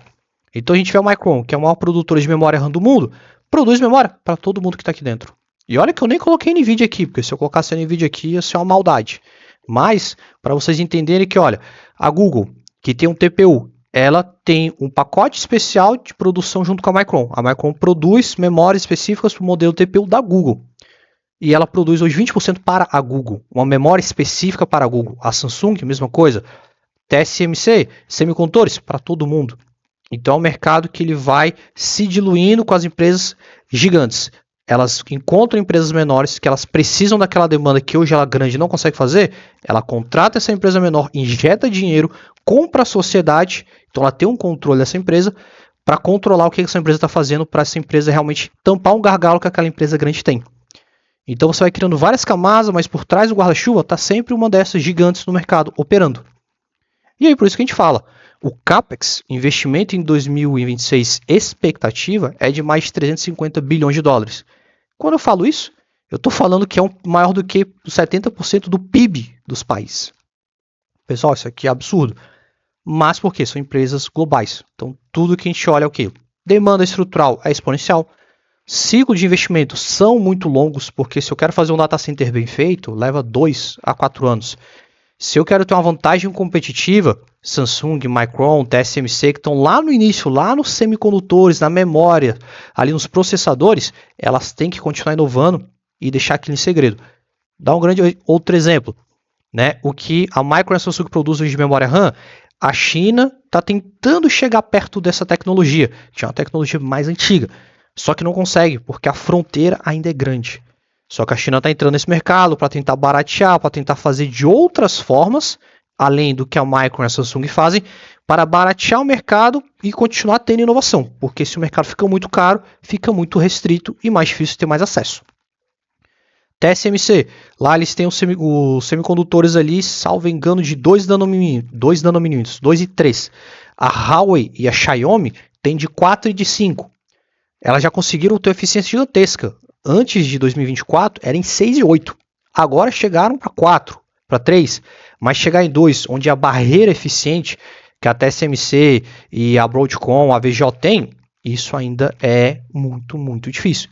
Então a gente vê a Micron, que é a maior produtora de memória RAM do mundo, produz memória para todo mundo que está aqui dentro. E olha que eu nem coloquei NVIDIA aqui, porque se eu colocasse a NVIDIA aqui ia ser uma maldade. Mas, para vocês entenderem que, olha, a Google, que tem um TPU, ela tem um pacote especial de produção junto com a Micron. A Micron produz memórias específicas para o modelo TPU da Google. E ela produz hoje 20% para a Google, uma memória específica para a Google. A Samsung, mesma coisa. TSMC, semicondutores, para todo mundo. Então é um mercado que ele vai se diluindo com as empresas gigantes. elas encontram empresas menores que elas precisam daquela demanda que hoje ela grande não consegue fazer, ela contrata essa empresa menor, injeta dinheiro, compra a sociedade, então ela tem um controle dessa empresa para controlar o que essa empresa está fazendo para essa empresa realmente tampar um gargalo que aquela empresa grande tem. Então você vai criando várias camadas, mas por trás do guarda-chuva está sempre uma dessas gigantes no mercado operando. E aí por isso que a gente fala, o CAPEX, investimento em 2026, expectativa é de mais de 350 bilhões de dólares. Quando eu falo isso, eu estou falando que é maior do que 70% do PIB dos países. Pessoal, isso aqui é absurdo. Mas por quê? São empresas globais. Então tudo que a gente olha é o quê? Demanda estrutural é exponencial. Ciclos de investimento são muito longos, porque se eu quero fazer um data center bem feito, leva 2 a 4 anos. Se eu quero ter uma vantagem competitiva, Samsung, Micron, TSMC, que estão lá no início, lá nos semicondutores, na memória, ali nos processadores, elas têm que continuar inovando e deixar aquilo em segredo. Dá um grande outro exemplo, né? O que a Micron e a Samsung produzem de memória RAM, a China está tentando chegar perto dessa tecnologia, que é uma tecnologia mais antiga, só que não consegue, porque a fronteira ainda é grande. Só que a China está entrando nesse mercado para tentar baratear, para tentar fazer de outras formas, além do que a Micron e a Samsung fazem, para baratear o mercado e continuar tendo inovação. Porque se o mercado fica muito caro, fica muito restrito e mais difícil ter mais acesso. TSMC, lá eles têm os semicondutores ali, salvo engano, de 2 nanomilímetros, 2 e 3. A Huawei e a Xiaomi têm de 4 e de 5. Elas já conseguiram ter eficiência gigantesca. Antes de 2024, era em 6 e 8. Agora chegaram para 4, para 3. Mas chegar em 2, onde a barreira eficiente que a TSMC e a Broadcom, a VGO tem, isso ainda é muito, muito difícil.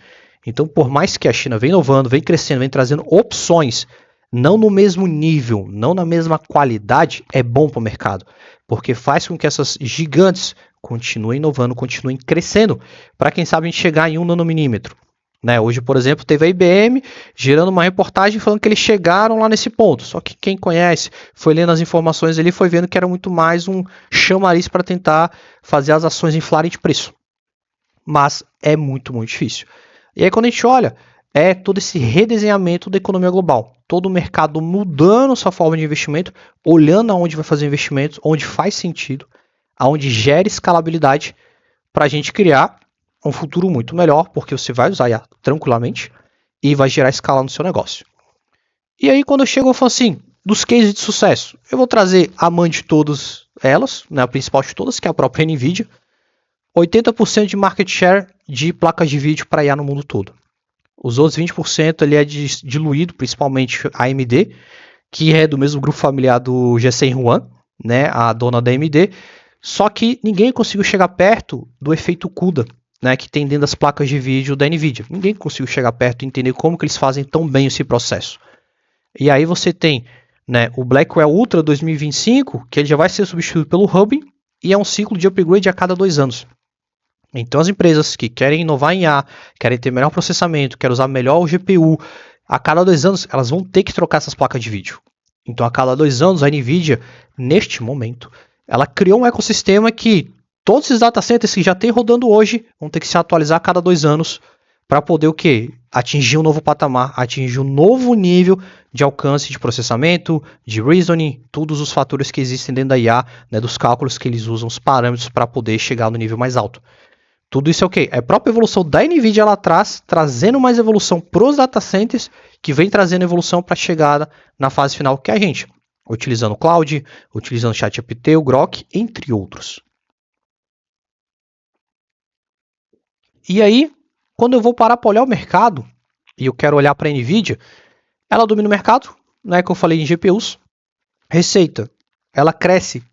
Então, por mais que a China vem inovando, vem crescendo, vem trazendo opções, não no mesmo nível, não na mesma qualidade, é bom para o mercado. Porque faz com que essas gigantes continuem inovando, continuem crescendo, para quem sabe a gente chegar em 1 nanomilímetro. Né? Hoje, por exemplo, teve a IBM gerando uma reportagem falando que eles chegaram lá nesse ponto. Só que quem conhece, foi lendo as informações ali, foi vendo que era muito mais um chamariz para tentar fazer as ações inflarem de preço. Mas é muito, muito difícil. E aí quando a gente olha, é todo esse redesenhamento da economia global. Todo o mercado mudando sua forma de investimento, olhando aonde vai fazer investimentos, onde faz sentido, aonde gera escalabilidade para a gente criar um futuro muito melhor, porque você vai usar IA tranquilamente e vai gerar escala no seu negócio. E aí quando eu chego eu falo assim, dos cases de sucesso, eu vou trazer a mãe de todas elas, né, a principal de todas, que é a própria NVIDIA, 80% de market share de placas de vídeo para IA no mundo todo. Os outros 20% ali é diluído, principalmente a AMD, que é do mesmo grupo familiar do Jensen Huang, né, a dona da AMD, só que ninguém conseguiu chegar perto do efeito CUDA, né, que tem dentro das placas de vídeo da NVIDIA. Ninguém conseguiu chegar perto e entender como que eles fazem tão bem esse processo. E aí você tem, né, o Blackwell Ultra 2025, que ele já vai ser substituído pelo Rubin, e é um ciclo de upgrade a cada 2 anos. Então as empresas que querem inovar em IA, querem ter melhor processamento, querem usar melhor o GPU, a cada 2 anos elas vão ter que trocar essas placas de vídeo. Então a cada 2 anos a NVIDIA, neste momento, ela criou um ecossistema que todos esses data centers que já tem rodando hoje vão ter que se atualizar a cada 2 anos para poder o quê? Atingir um novo patamar, atingir um novo nível de alcance de processamento, de reasoning, todos os fatores que existem dentro da IA, né, dos cálculos que eles usam, os parâmetros para poder chegar no nível mais alto. Tudo isso é o quê? É a própria evolução da NVIDIA lá atrás, trazendo mais evolução para os data centers, que vem trazendo evolução para a chegada na fase final, que é a gente, utilizando o Cloud, utilizando o ChatGPT, o Grok, entre outros. E aí, quando eu vou parar para olhar o mercado, e eu quero olhar para a NVIDIA, ela domina o mercado, né, que eu falei em GPUs. Receita, ela cresce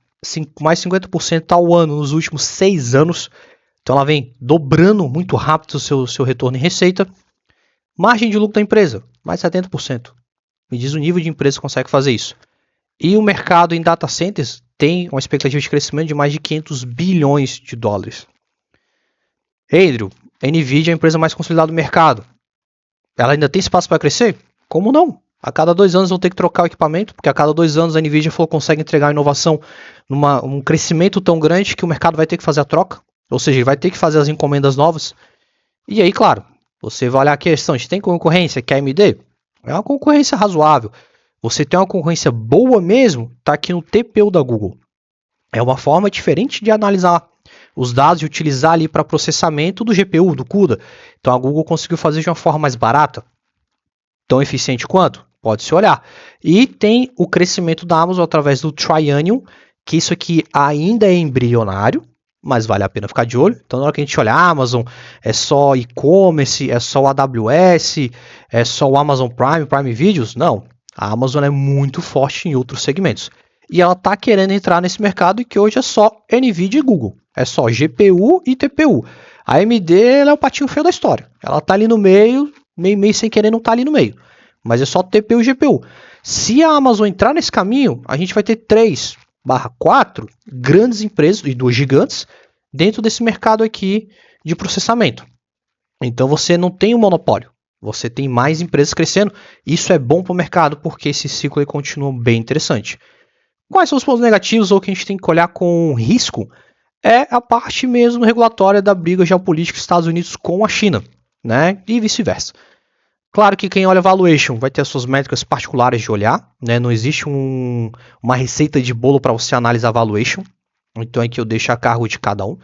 mais 50% ao ano nos últimos 6 anos. Então ela vem dobrando muito rápido o seu retorno em receita. Margem de lucro da empresa, mais 70%. Me diz o nível de empresa que consegue fazer isso. E o mercado em data centers tem uma expectativa de crescimento de mais de 500 bilhões de dólares. Adriel, a NVIDIA é a empresa mais consolidada do mercado. Ela ainda tem espaço para crescer? Como não? A cada 2 anos vão ter que trocar o equipamento, porque a cada 2 anos a NVIDIA consegue entregar inovação um crescimento tão grande que o mercado vai ter que fazer a troca. Ou seja, ele vai ter que fazer as encomendas novas. E aí, claro, Você vai olhar a questão, a gente tem concorrência, que é a AMD? É uma concorrência razoável. Você tem uma concorrência boa mesmo, está aqui no TPU da Google. É uma forma diferente de analisar os dados e utilizar ali para processamento do GPU, do CUDA. Então a Google conseguiu fazer de uma forma mais barata, tão eficiente quanto? Pode-se olhar. E tem o crescimento da Amazon através do Trianium, que isso aqui ainda é embrionário, mas vale a pena ficar de olho. Então na hora que a gente olha a Amazon, é só e-commerce, é só o AWS, é só o Amazon Prime, Prime Videos? Não. A Amazon é muito forte em outros segmentos. E ela está querendo entrar nesse mercado que hoje é só NVIDIA e Google. É só GPU e TPU. A AMD ela é o patinho feio da história. Ela está ali no meio, meio sem querer não está ali no meio. Mas é só TPU e GPU. Se a Amazon entrar nesse caminho, a gente vai ter 3/4 grandes empresas e 2 gigantes dentro desse mercado aqui de processamento. Então você não tem um monopólio. Você tem mais empresas crescendo. Isso é bom para o mercado porque esse ciclo aí continua bem interessante. Quais são os pontos negativos ou que a gente tem que olhar com risco? É a parte mesmo regulatória da briga geopolítica dos Estados Unidos com a China, né? E vice-versa. Claro que quem olha valuation vai ter as suas métricas particulares de olhar, né? Não existe uma receita de bolo para você analisar valuation, então é que eu deixo a cargo de cada um.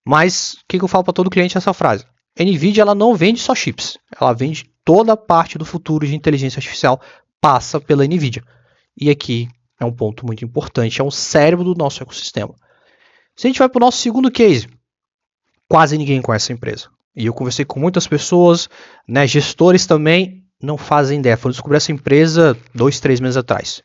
Mas o que eu falo para todo cliente essa frase? A NVIDIA ela não vende só chips, ela vende toda a parte do futuro de inteligência artificial, passa pela NVIDIA. E aqui é um ponto muito importante, é o cérebro do nosso ecossistema. Se a gente vai para o nosso segundo case, quase ninguém conhece a empresa. E eu conversei com muitas pessoas, né, gestores também, não fazem ideia. Foram descobrir essa empresa 2-3 meses atrás.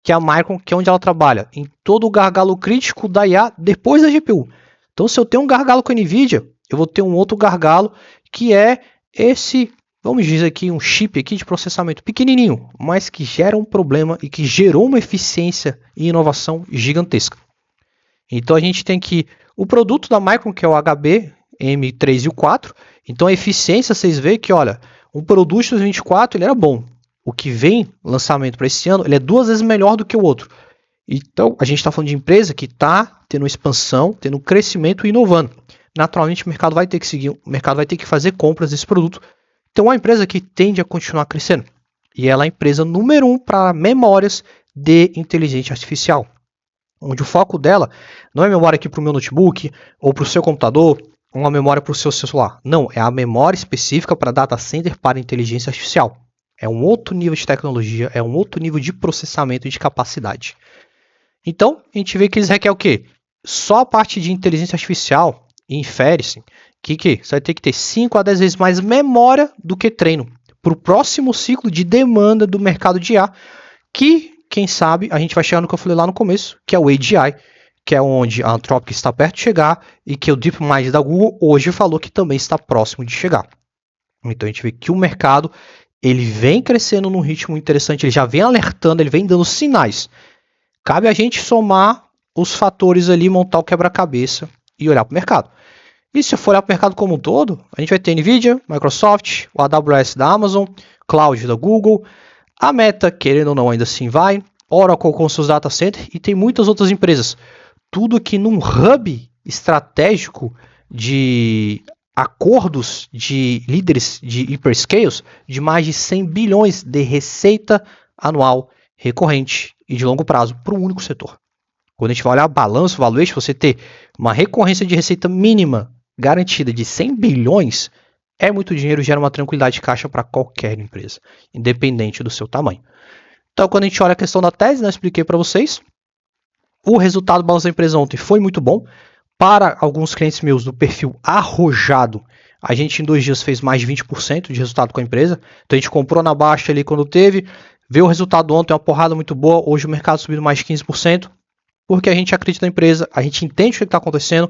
Que é a Micron, que é onde ela trabalha. Em todo o gargalo crítico da IA depois da GPU. Então se eu tenho um gargalo com a NVIDIA, eu vou ter um outro gargalo que é esse, vamos dizer aqui, um chip aqui de processamento pequenininho, mas que gera um problema e que gerou uma eficiência e inovação gigantesca. Então a gente tem que o produto da Micron, que é o HB M3 e o 4, então a eficiência, vocês veem que, olha, um produto de 2024 ele era bom. O que vem lançamento para esse ano, ele é 2 vezes melhor do que o outro. Então a gente está falando de empresa que está tendo expansão, tendo crescimento e inovando. Naturalmente o mercado vai ter que seguir, o mercado vai ter que fazer compras desse produto. Então é uma empresa que tende a continuar crescendo. E ela é a empresa número 1 para memórias de inteligência artificial. Onde o foco dela não é memória aqui para o meu notebook ou para o seu computador, uma memória para o seu celular. Não, é a memória específica para data center para inteligência artificial. É um outro nível de tecnologia, é um outro nível de processamento e de capacidade. Então, a gente vê que eles requerem o quê? Só a parte de inteligência artificial, infere-se, que você vai ter que ter 5 a 10 vezes mais memória do que treino para o próximo ciclo de demanda do mercado de IA, que, quem sabe, a gente vai chegar no que eu falei lá no começo, que é o AGI, que é onde a Anthropic está perto de chegar e que o DeepMind da Google hoje falou que também está próximo de chegar. Então a gente vê que o mercado ele vem crescendo num ritmo interessante, ele já vem alertando, ele vem dando sinais. Cabe a gente somar os fatores ali, montar o quebra-cabeça e olhar para o mercado. E se eu for olhar para o mercado como um todo, a gente vai ter NVIDIA, Microsoft, o AWS da Amazon, Cloud da Google, a Meta, querendo ou não, ainda assim vai, Oracle com seus data centers e tem muitas outras empresas. Tudo aqui num hub estratégico de acordos de líderes de hyperscales de mais de 100 bilhões de receita anual recorrente e de longo prazo para um único setor. Quando a gente vai olhar balanço, valuation, você ter uma recorrência de receita mínima garantida de 100 bilhões é muito dinheiro, gera uma tranquilidade de caixa para qualquer empresa, independente do seu tamanho. Então, quando a gente olha a questão da tese, eu expliquei para vocês. O resultado do balanço da empresa ontem foi muito bom. Para alguns clientes meus do perfil arrojado, a gente em 2 dias fez mais de 20% de resultado com a empresa. Então a gente comprou na baixa ali quando teve, veio o resultado ontem, uma porrada muito boa. Hoje o mercado subindo mais de 15%, porque a gente acredita na empresa, a gente entende o que está acontecendo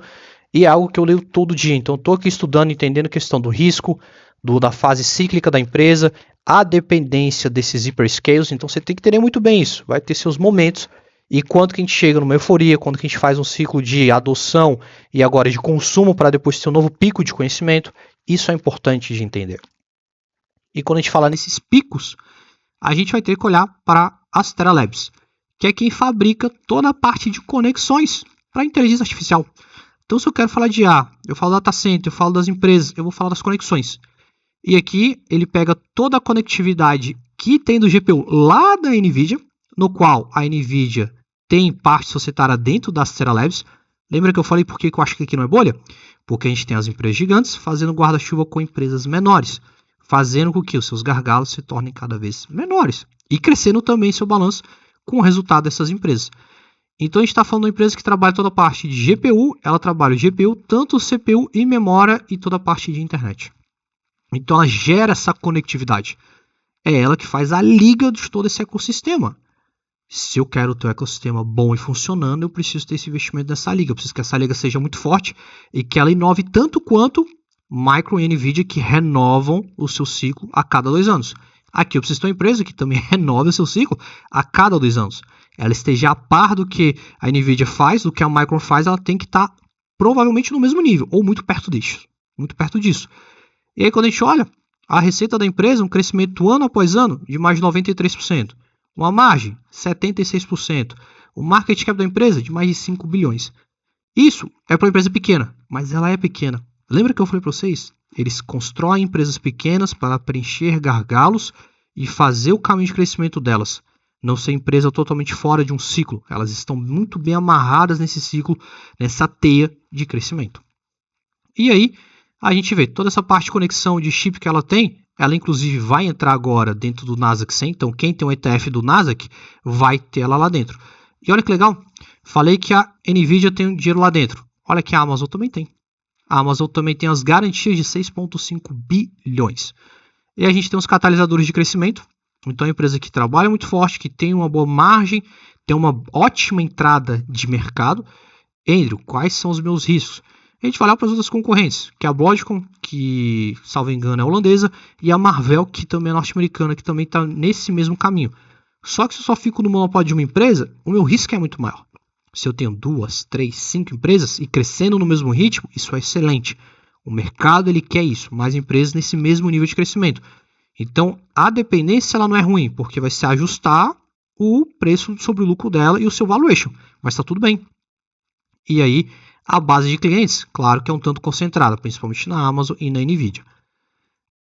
e é algo que eu leio todo dia. Então estou aqui estudando, entendendo a questão do risco, da fase cíclica da empresa, a dependência desses hyperscales. Então você tem que entender muito bem isso, vai ter seus momentos. E quando que a gente chega numa euforia, quando que a gente faz um ciclo de adoção e agora de consumo para depois ter um novo pico de conhecimento, isso é importante de entender. E quando a gente fala nesses picos, a gente vai ter que olhar para a Astera Labs, que é quem fabrica toda a parte de conexões para a inteligência artificial. Então se eu quero falar de IA, eu falo data center, eu falo das empresas, eu vou falar das conexões. E aqui ele pega toda a conectividade que tem do GPU lá da NVIDIA, no qual a NVIDIA tem parte societária dentro da Astera Labs. Lembra que eu falei por que eu acho que aqui não é bolha? Porque a gente tem as empresas gigantes fazendo guarda-chuva com empresas menores, fazendo com que os seus gargalos se tornem cada vez menores e crescendo também seu balanço com o resultado dessas empresas. Então a gente está falando de uma empresa que trabalha toda a parte de GPU, ela trabalha o GPU, tanto o CPU e memória e toda a parte de internet. Então ela gera essa conectividade. É ela que faz a liga de todo esse ecossistema. Se eu quero ter um ecossistema bom e funcionando, eu preciso ter esse investimento nessa liga. Eu preciso que essa liga seja muito forte e que ela inove tanto quanto Micron e NVIDIA, que renovam o seu ciclo a cada 2 anos. Aqui eu preciso ter uma empresa que também renove o seu ciclo a cada 2 anos. Ela esteja a par do que a NVIDIA faz, do que a Micron faz, ela tem que estar provavelmente no mesmo nível, ou muito perto disso. Muito perto disso. E aí quando a gente olha, a receita da empresa, um crescimento ano após ano de mais de 93%. Uma margem, 76%. O market cap da empresa, de mais de 5 bilhões. Isso é para uma empresa pequena, mas ela é pequena. Lembra que eu falei para vocês? Eles constroem empresas pequenas para preencher gargalos e fazer o caminho de crescimento delas. Não ser empresa totalmente fora de um ciclo. Elas estão muito bem amarradas nesse ciclo, nessa teia de crescimento. E aí, a gente vê toda essa parte de conexão de chip que ela tem. Ela, inclusive, vai entrar agora dentro do Nasdaq 100. Então, quem tem um ETF do Nasdaq vai ter ela lá dentro. E olha que legal. Falei que a NVIDIA tem um dinheiro lá dentro. Olha que a Amazon também tem. A Amazon também tem as garantias de 6,5 bilhões. E a gente tem os catalisadores de crescimento. Então, é uma empresa que trabalha muito forte, que tem uma boa margem, tem uma ótima entrada de mercado. Andrew, quais são os meus riscos? A gente vai olhar para as outras concorrentes, que é a Broadcom, que, salvo engano, é holandesa, e a Marvell, que também é norte-americana, que também está nesse mesmo caminho. Só que se eu só fico no monopólio de uma empresa, o meu risco é muito maior. Se eu tenho 2, 3, 5 empresas e crescendo no mesmo ritmo, isso é excelente. O mercado ele quer isso, mais empresas nesse mesmo nível de crescimento. Então, a dependência ela não é ruim, porque vai se ajustar o preço sobre o lucro dela e o seu valuation. Mas está tudo bem. E aí, a base de clientes, claro que é um tanto concentrada, principalmente na Amazon e na NVIDIA.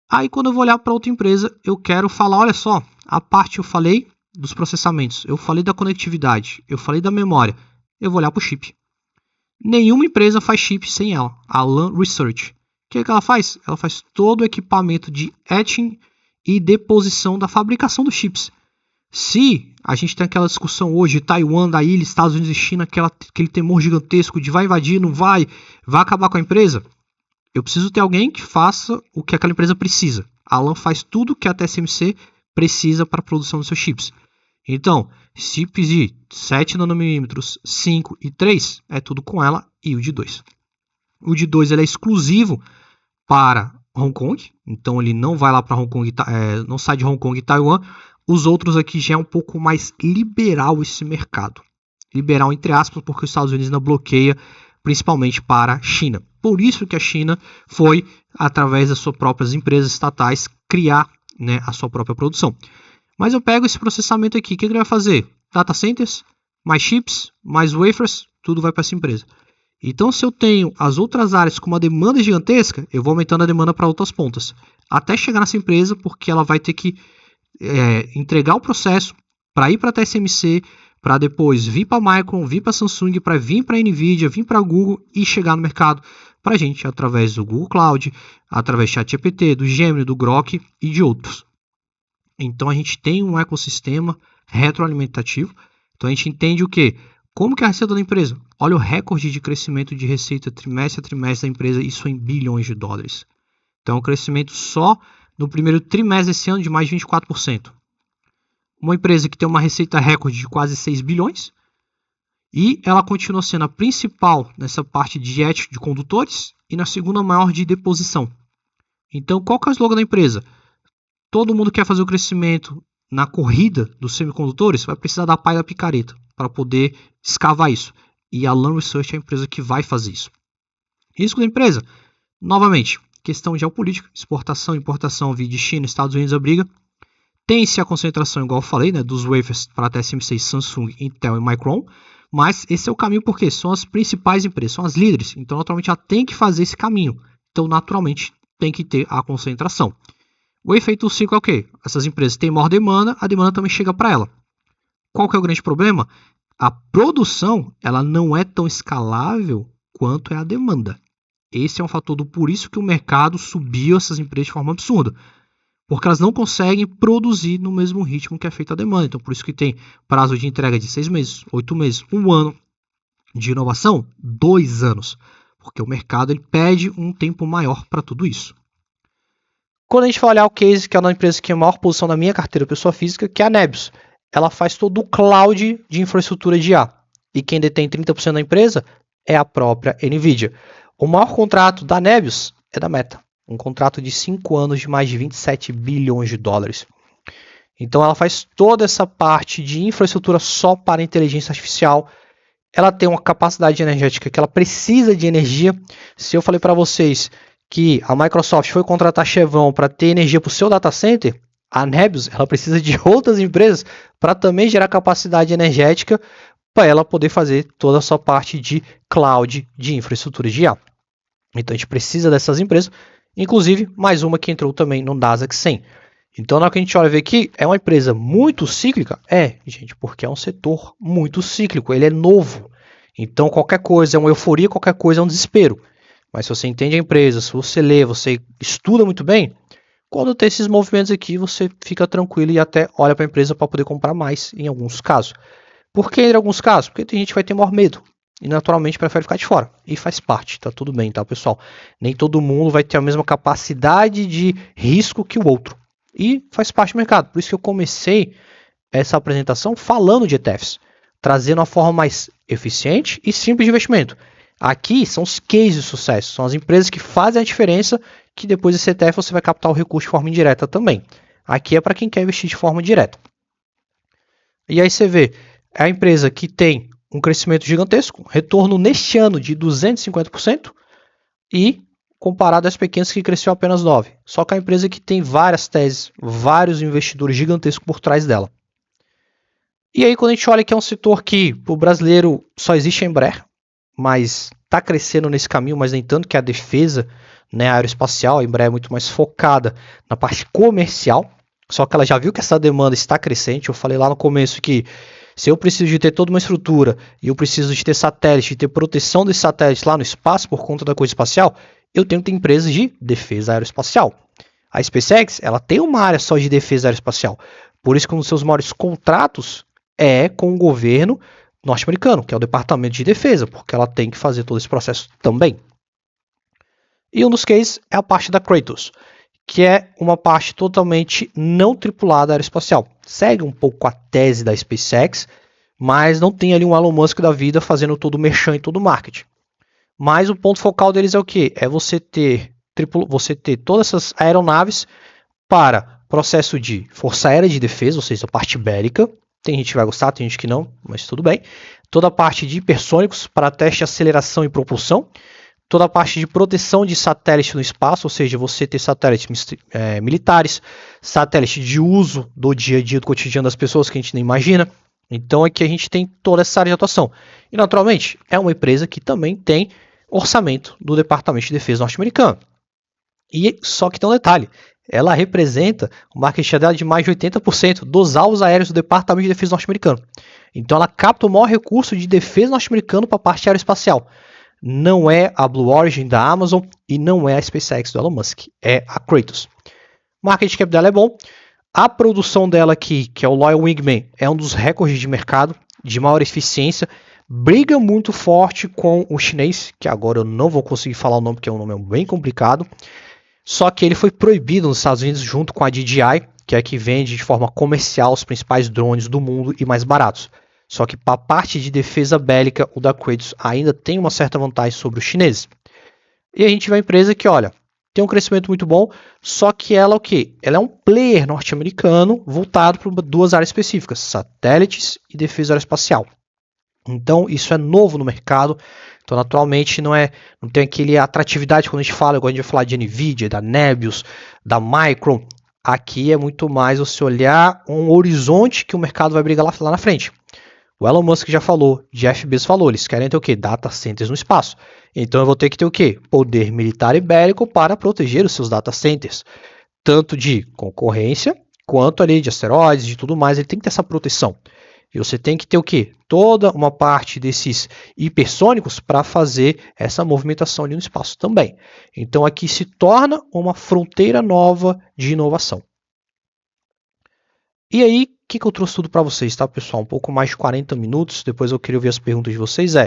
Aí, quando eu vou olhar para outra empresa, eu quero falar, olha só, a parte eu falei dos processamentos, eu falei da conectividade, eu falei da memória, eu vou olhar para o chip. Nenhuma empresa faz chip sem ela, a Lam Research. O que é que ela faz? Ela faz todo o equipamento de etching e deposição da fabricação dos chips. Se a gente tem aquela discussão hoje, Taiwan, da ilha, Estados Unidos e China, aquele temor gigantesco de vai invadir, não vai acabar com a empresa, eu preciso ter alguém que faça o que aquela empresa precisa. A Lam faz tudo que a TSMC precisa para a produção dos seus chips. Então, chips de 7 nanômetros, 5 e 3, é tudo com ela, e o de 2. O de 2 ele é exclusivo para Hong Kong, então ele não vai lá para Hong Kong, não sai de Hong Kong e Taiwan. Os outros aqui já é um pouco mais liberal esse mercado. Liberal entre aspas, porque os Estados Unidos ainda bloqueia, principalmente para a China. Por isso que a China foi, através das suas próprias empresas estatais, criar, né, a sua própria produção. Mas eu pego esse processamento aqui, o que ele vai fazer? Data centers, mais chips, mais wafers, tudo vai para essa empresa. Então, se eu tenho as outras áreas com uma demanda gigantesca, eu vou aumentando a demanda para outras pontas. Até chegar nessa empresa, porque ela vai ter que entregar o processo para ir para a TSMC, para depois vir para a Micron, vir para a Samsung, para vir para a NVIDIA, vir para a Google e chegar no mercado para a gente através do Google Cloud, através do ChatGPT, do Gemini, do Grok e de outros. Então a gente tem um ecossistema retroalimentativo. Então a gente entende o quê? Como que é a receita da empresa? Olha o recorde de crescimento de receita trimestre a trimestre da empresa, isso em bilhões de dólares. Então o crescimento só no primeiro trimestre desse ano de mais de 24%. Uma empresa que tem uma receita recorde de quase 6 bilhões e ela continua sendo a principal nessa parte de etch de condutores e na segunda maior de deposição. Então qual que é o slogan da empresa? Todo mundo quer fazer o crescimento na corrida dos semicondutores, vai precisar da pá e da picareta para poder escavar isso. E a Lam Research é a empresa que vai fazer isso. Risco da empresa? Novamente, questão geopolítica, exportação, importação via de China, Estados Unidos, a briga. Tem-se a concentração, igual eu falei, né, dos wafers para a TSMC, Samsung, Intel e Micron. Mas esse é o caminho porque são as principais empresas, são as líderes. Então, naturalmente, ela tem que fazer esse caminho. Então, naturalmente, tem que ter a concentração. O efeito do ciclo é o quê? Essas empresas têm maior demanda, a demanda também chega para ela. Qual que é o grande problema? A produção ela não é tão escalável quanto é a demanda. Esse é um fator por isso que o mercado subiu essas empresas de forma absurda. Porque elas não conseguem produzir no mesmo ritmo que é feita a demanda. Então, por isso que tem prazo de entrega de 6 meses, 8 meses, 1 ano. De inovação, 2 anos. Porque o mercado ele pede um tempo maior para tudo isso. Quando a gente for olhar o case, que é uma empresa que tem a maior posição na minha carteira pessoa física, que é a Nebius. Ela faz todo o cloud de infraestrutura de IA. E quem detém 30% da empresa é a própria NVIDIA. O maior contrato da Nebius é da Meta. Um contrato de 5 anos de mais de 27 bilhões de dólares. Então ela faz toda essa parte de infraestrutura só para inteligência artificial. Ela tem uma capacidade energética que ela precisa de energia. Se eu falei para vocês que a Microsoft foi contratar a Chevron para ter energia para o seu data center, a Nebius ela precisa de outras empresas para também gerar capacidade energética para ela poder fazer toda a sua parte de cloud de infraestrutura de IA. Então a gente precisa dessas empresas. Inclusive, mais uma que entrou também no Nasdaq 100. Então, na hora que a gente olha aqui, é uma empresa muito cíclica? É, gente, porque é um setor muito cíclico, ele é novo. Então, qualquer coisa é uma euforia, qualquer coisa é um desespero. Mas se você entende a empresa, se você lê, você estuda muito bem, quando tem esses movimentos aqui, você fica tranquilo e até olha para a empresa para poder comprar mais em alguns casos. Por que em alguns casos? Porque tem gente que vai ter maior medo. E naturalmente prefere ficar de fora. E faz parte, tá tudo bem, tá, pessoal? Nem todo mundo vai ter a mesma capacidade de risco que o outro. E faz parte do mercado. Por isso que eu comecei essa apresentação falando de ETFs. Trazendo uma forma mais eficiente e simples de investimento. Aqui são os cases de sucesso. São as empresas que fazem a diferença que depois desse ETF você vai captar o recurso de forma indireta também. Aqui é para quem quer investir de forma direta. E aí você vê, é a empresa que tem um crescimento gigantesco, retorno neste ano de 250% e comparado às pequenas que cresceu apenas 9%. Só que a empresa que tem várias teses, vários investidores gigantescos por trás dela. E aí quando a gente olha que é um setor que para o brasileiro só existe a Embraer, mas está crescendo nesse caminho, mas nem tanto que a defesa, né, aeroespacial, a Embraer é muito mais focada na parte comercial, só que ela já viu que essa demanda está crescente. Eu falei lá no começo que se eu preciso de ter toda uma estrutura e eu preciso de ter satélite, de ter proteção desse satélite lá no espaço por conta da coisa espacial, eu tenho que ter empresas de defesa aeroespacial. A SpaceX ela tem uma área só de defesa aeroespacial. Por isso que um dos seus maiores contratos é com o governo norte-americano, que é o Departamento de Defesa, porque ela tem que fazer todo esse processo também. E um dos cases é a parte da Kratos, que é uma parte totalmente não tripulada aeroespacial. Segue um pouco a tese da SpaceX, mas não tem ali um Elon Musk da vida fazendo todo o merchan e todo o marketing. Mas o ponto focal deles é o quê? É você ter todas essas aeronaves para processo de força aérea de defesa, ou seja, a parte bélica. Tem gente que vai gostar, tem gente que não, mas tudo bem. Toda a parte de hipersônicos para teste de aceleração e propulsão. Toda a parte de proteção de satélite no espaço, ou seja, você ter satélites militares, satélite de uso do dia a dia, do cotidiano das pessoas que a gente nem imagina. Então aqui a gente tem toda essa área de atuação. E naturalmente é uma empresa que também tem orçamento do Departamento de Defesa norte-americano. E só que tem um detalhe, ela representa o market share dela de mais de 80% dos alvos aéreos do Departamento de Defesa norte-americano. Então ela capta o maior recurso de defesa norte-americano para a parte aeroespacial. Não é a Blue Origin da Amazon e não é a SpaceX do Elon Musk, é a Kratos. O market cap dela é bom. A produção dela aqui, que é o Loyal Wingman, é um dos recordes de mercado, de maior eficiência. Briga muito forte com o chinês, que agora eu não vou conseguir falar o nome, porque é um nome bem complicado. Só que ele foi proibido nos Estados Unidos junto com a DJI, que é a que vende de forma comercial os principais drones do mundo e mais baratos. Só que para a parte de defesa bélica, o da Kratos ainda tem uma certa vantagem sobre os chineses. E a gente vê a empresa que, olha, tem um crescimento muito bom, só que ela é o quê? Ela é um player norte-americano voltado para duas áreas específicas, satélites e defesa aeroespacial. Então, isso é novo no mercado. Então, naturalmente, não tem aquele atratividade quando a gente fala, igual a gente vai falar de NVIDIA, da Nebius, da Micron. Aqui é muito mais você olhar um horizonte que o mercado vai brigar lá na frente. O Elon Musk já falou, Jeff Bezos falou, eles querem ter o quê? Data centers no espaço. Então eu vou ter que ter o quê? Poder militar e bélico para proteger os seus data centers. Tanto de concorrência, quanto ali de asteroides, de tudo mais, ele tem que ter essa proteção. E você tem que ter o quê? Toda uma parte desses hipersônicos para fazer essa movimentação ali no espaço também. Então aqui se torna uma fronteira nova de inovação. E aí, o que eu trouxe tudo para vocês, tá, pessoal? Um pouco mais de 40 minutos, depois eu queria ouvir as perguntas de vocês. O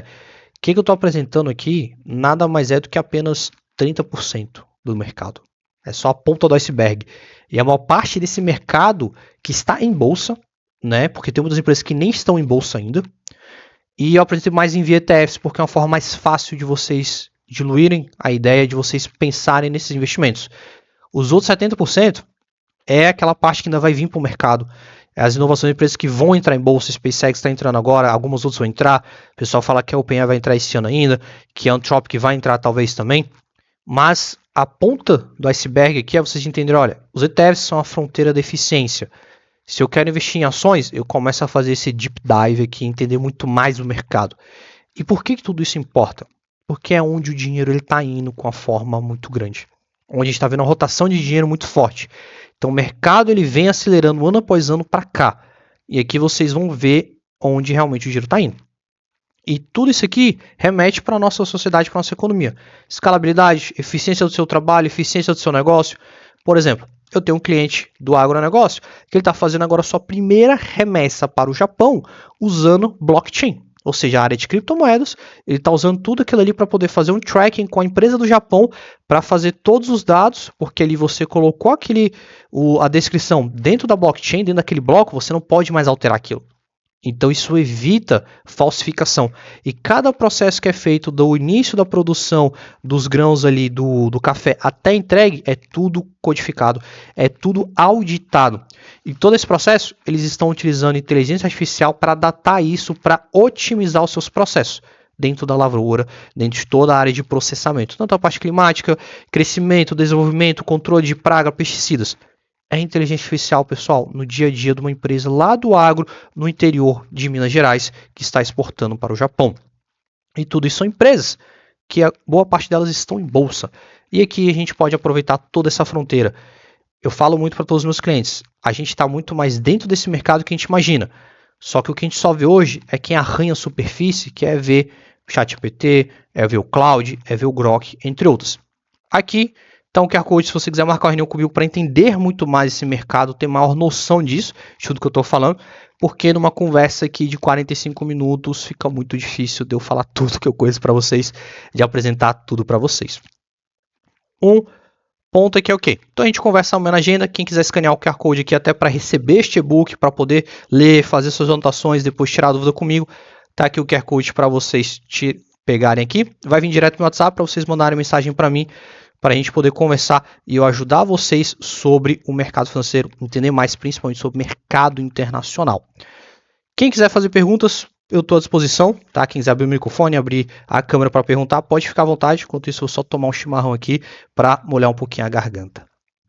que eu estou apresentando aqui nada mais é do que apenas 30% do mercado. É só a ponta do iceberg. E a maior parte desse mercado que está em bolsa, né? Porque tem muitas empresas que nem estão em bolsa ainda. E eu apresentei mais em via ETFs, porque é uma forma mais fácil de vocês diluírem a ideia de vocês pensarem nesses investimentos. Os outros 70% é aquela parte que ainda vai vir para o mercado. As inovações de empresas que vão entrar em bolsa, SpaceX está entrando agora, algumas outras vão entrar. O pessoal fala que a OpenAI vai entrar esse ano ainda, que a Anthropic vai entrar talvez também. Mas a ponta do iceberg aqui é vocês entenderem, olha, os ETFs são a fronteira da eficiência. Se eu quero investir em ações, eu começo a fazer esse deep dive aqui, entender muito mais o mercado. E por que tudo isso importa? Porque é onde o dinheiro está indo com a forma muito grande. Onde a gente está vendo uma rotação de dinheiro muito forte. Então o mercado ele vem acelerando ano após ano para cá. E aqui vocês vão ver onde realmente o dinheiro está indo. E tudo isso aqui remete para a nossa sociedade, para a nossa economia. Escalabilidade, eficiência do seu trabalho, eficiência do seu negócio. Por exemplo, eu tenho um cliente do agronegócio que ele está fazendo agora a sua primeira remessa para o Japão usando blockchain. Ou seja, a área de criptomoedas, ele está usando tudo aquilo ali para poder fazer um tracking com a empresa do Japão para fazer todos os dados, porque ali você colocou a descrição dentro da blockchain, dentro daquele bloco, você não pode mais alterar aquilo. Então isso evita falsificação. E cada processo que é feito do início da produção dos grãos ali do café até entregue é tudo codificado, é tudo auditado. E todo esse processo eles estão utilizando inteligência artificial para datar isso, para otimizar os seus processos dentro da lavoura, dentro de toda a área de processamento, tanto a parte climática, crescimento, desenvolvimento, controle de praga, pesticidas. É inteligência artificial, pessoal, no dia a dia de uma empresa lá do agro, no interior de Minas Gerais, que está exportando para o Japão. E tudo isso são empresas que a boa parte delas estão em bolsa. E aqui a gente pode aproveitar toda essa fronteira. Eu falo muito para todos os meus clientes, a gente está muito mais dentro desse mercado que a gente imagina. Só que o que a gente só vê hoje é quem arranha a superfície, que é ver o ChatGPT, é ver o Cloud, é ver o Grok, entre outros. Aqui então, o QR Code, se você quiser marcar uma reunião comigo para entender muito mais esse mercado, ter maior noção disso, de tudo que eu estou falando, porque numa conversa aqui de 45 minutos fica muito difícil de eu falar tudo que eu conheço para vocês, de apresentar tudo para vocês. Um ponto aqui é o quê? Então a gente conversa amanhã na agenda, quem quiser escanear o QR Code aqui até para receber este e-book, para poder ler, fazer suas anotações, depois tirar a dúvida comigo, tá aqui o QR Code para vocês pegarem aqui, vai vir direto no meu WhatsApp para vocês mandarem mensagem para mim, para a gente poder conversar e eu ajudar vocês sobre o mercado financeiro, entender mais principalmente sobre o mercado internacional. Quem quiser fazer perguntas, eu estou à disposição, tá? Quem quiser abrir o microfone, abrir a câmera para perguntar, pode ficar à vontade. Enquanto isso, eu vou só tomar um chimarrão aqui para molhar um pouquinho a garganta.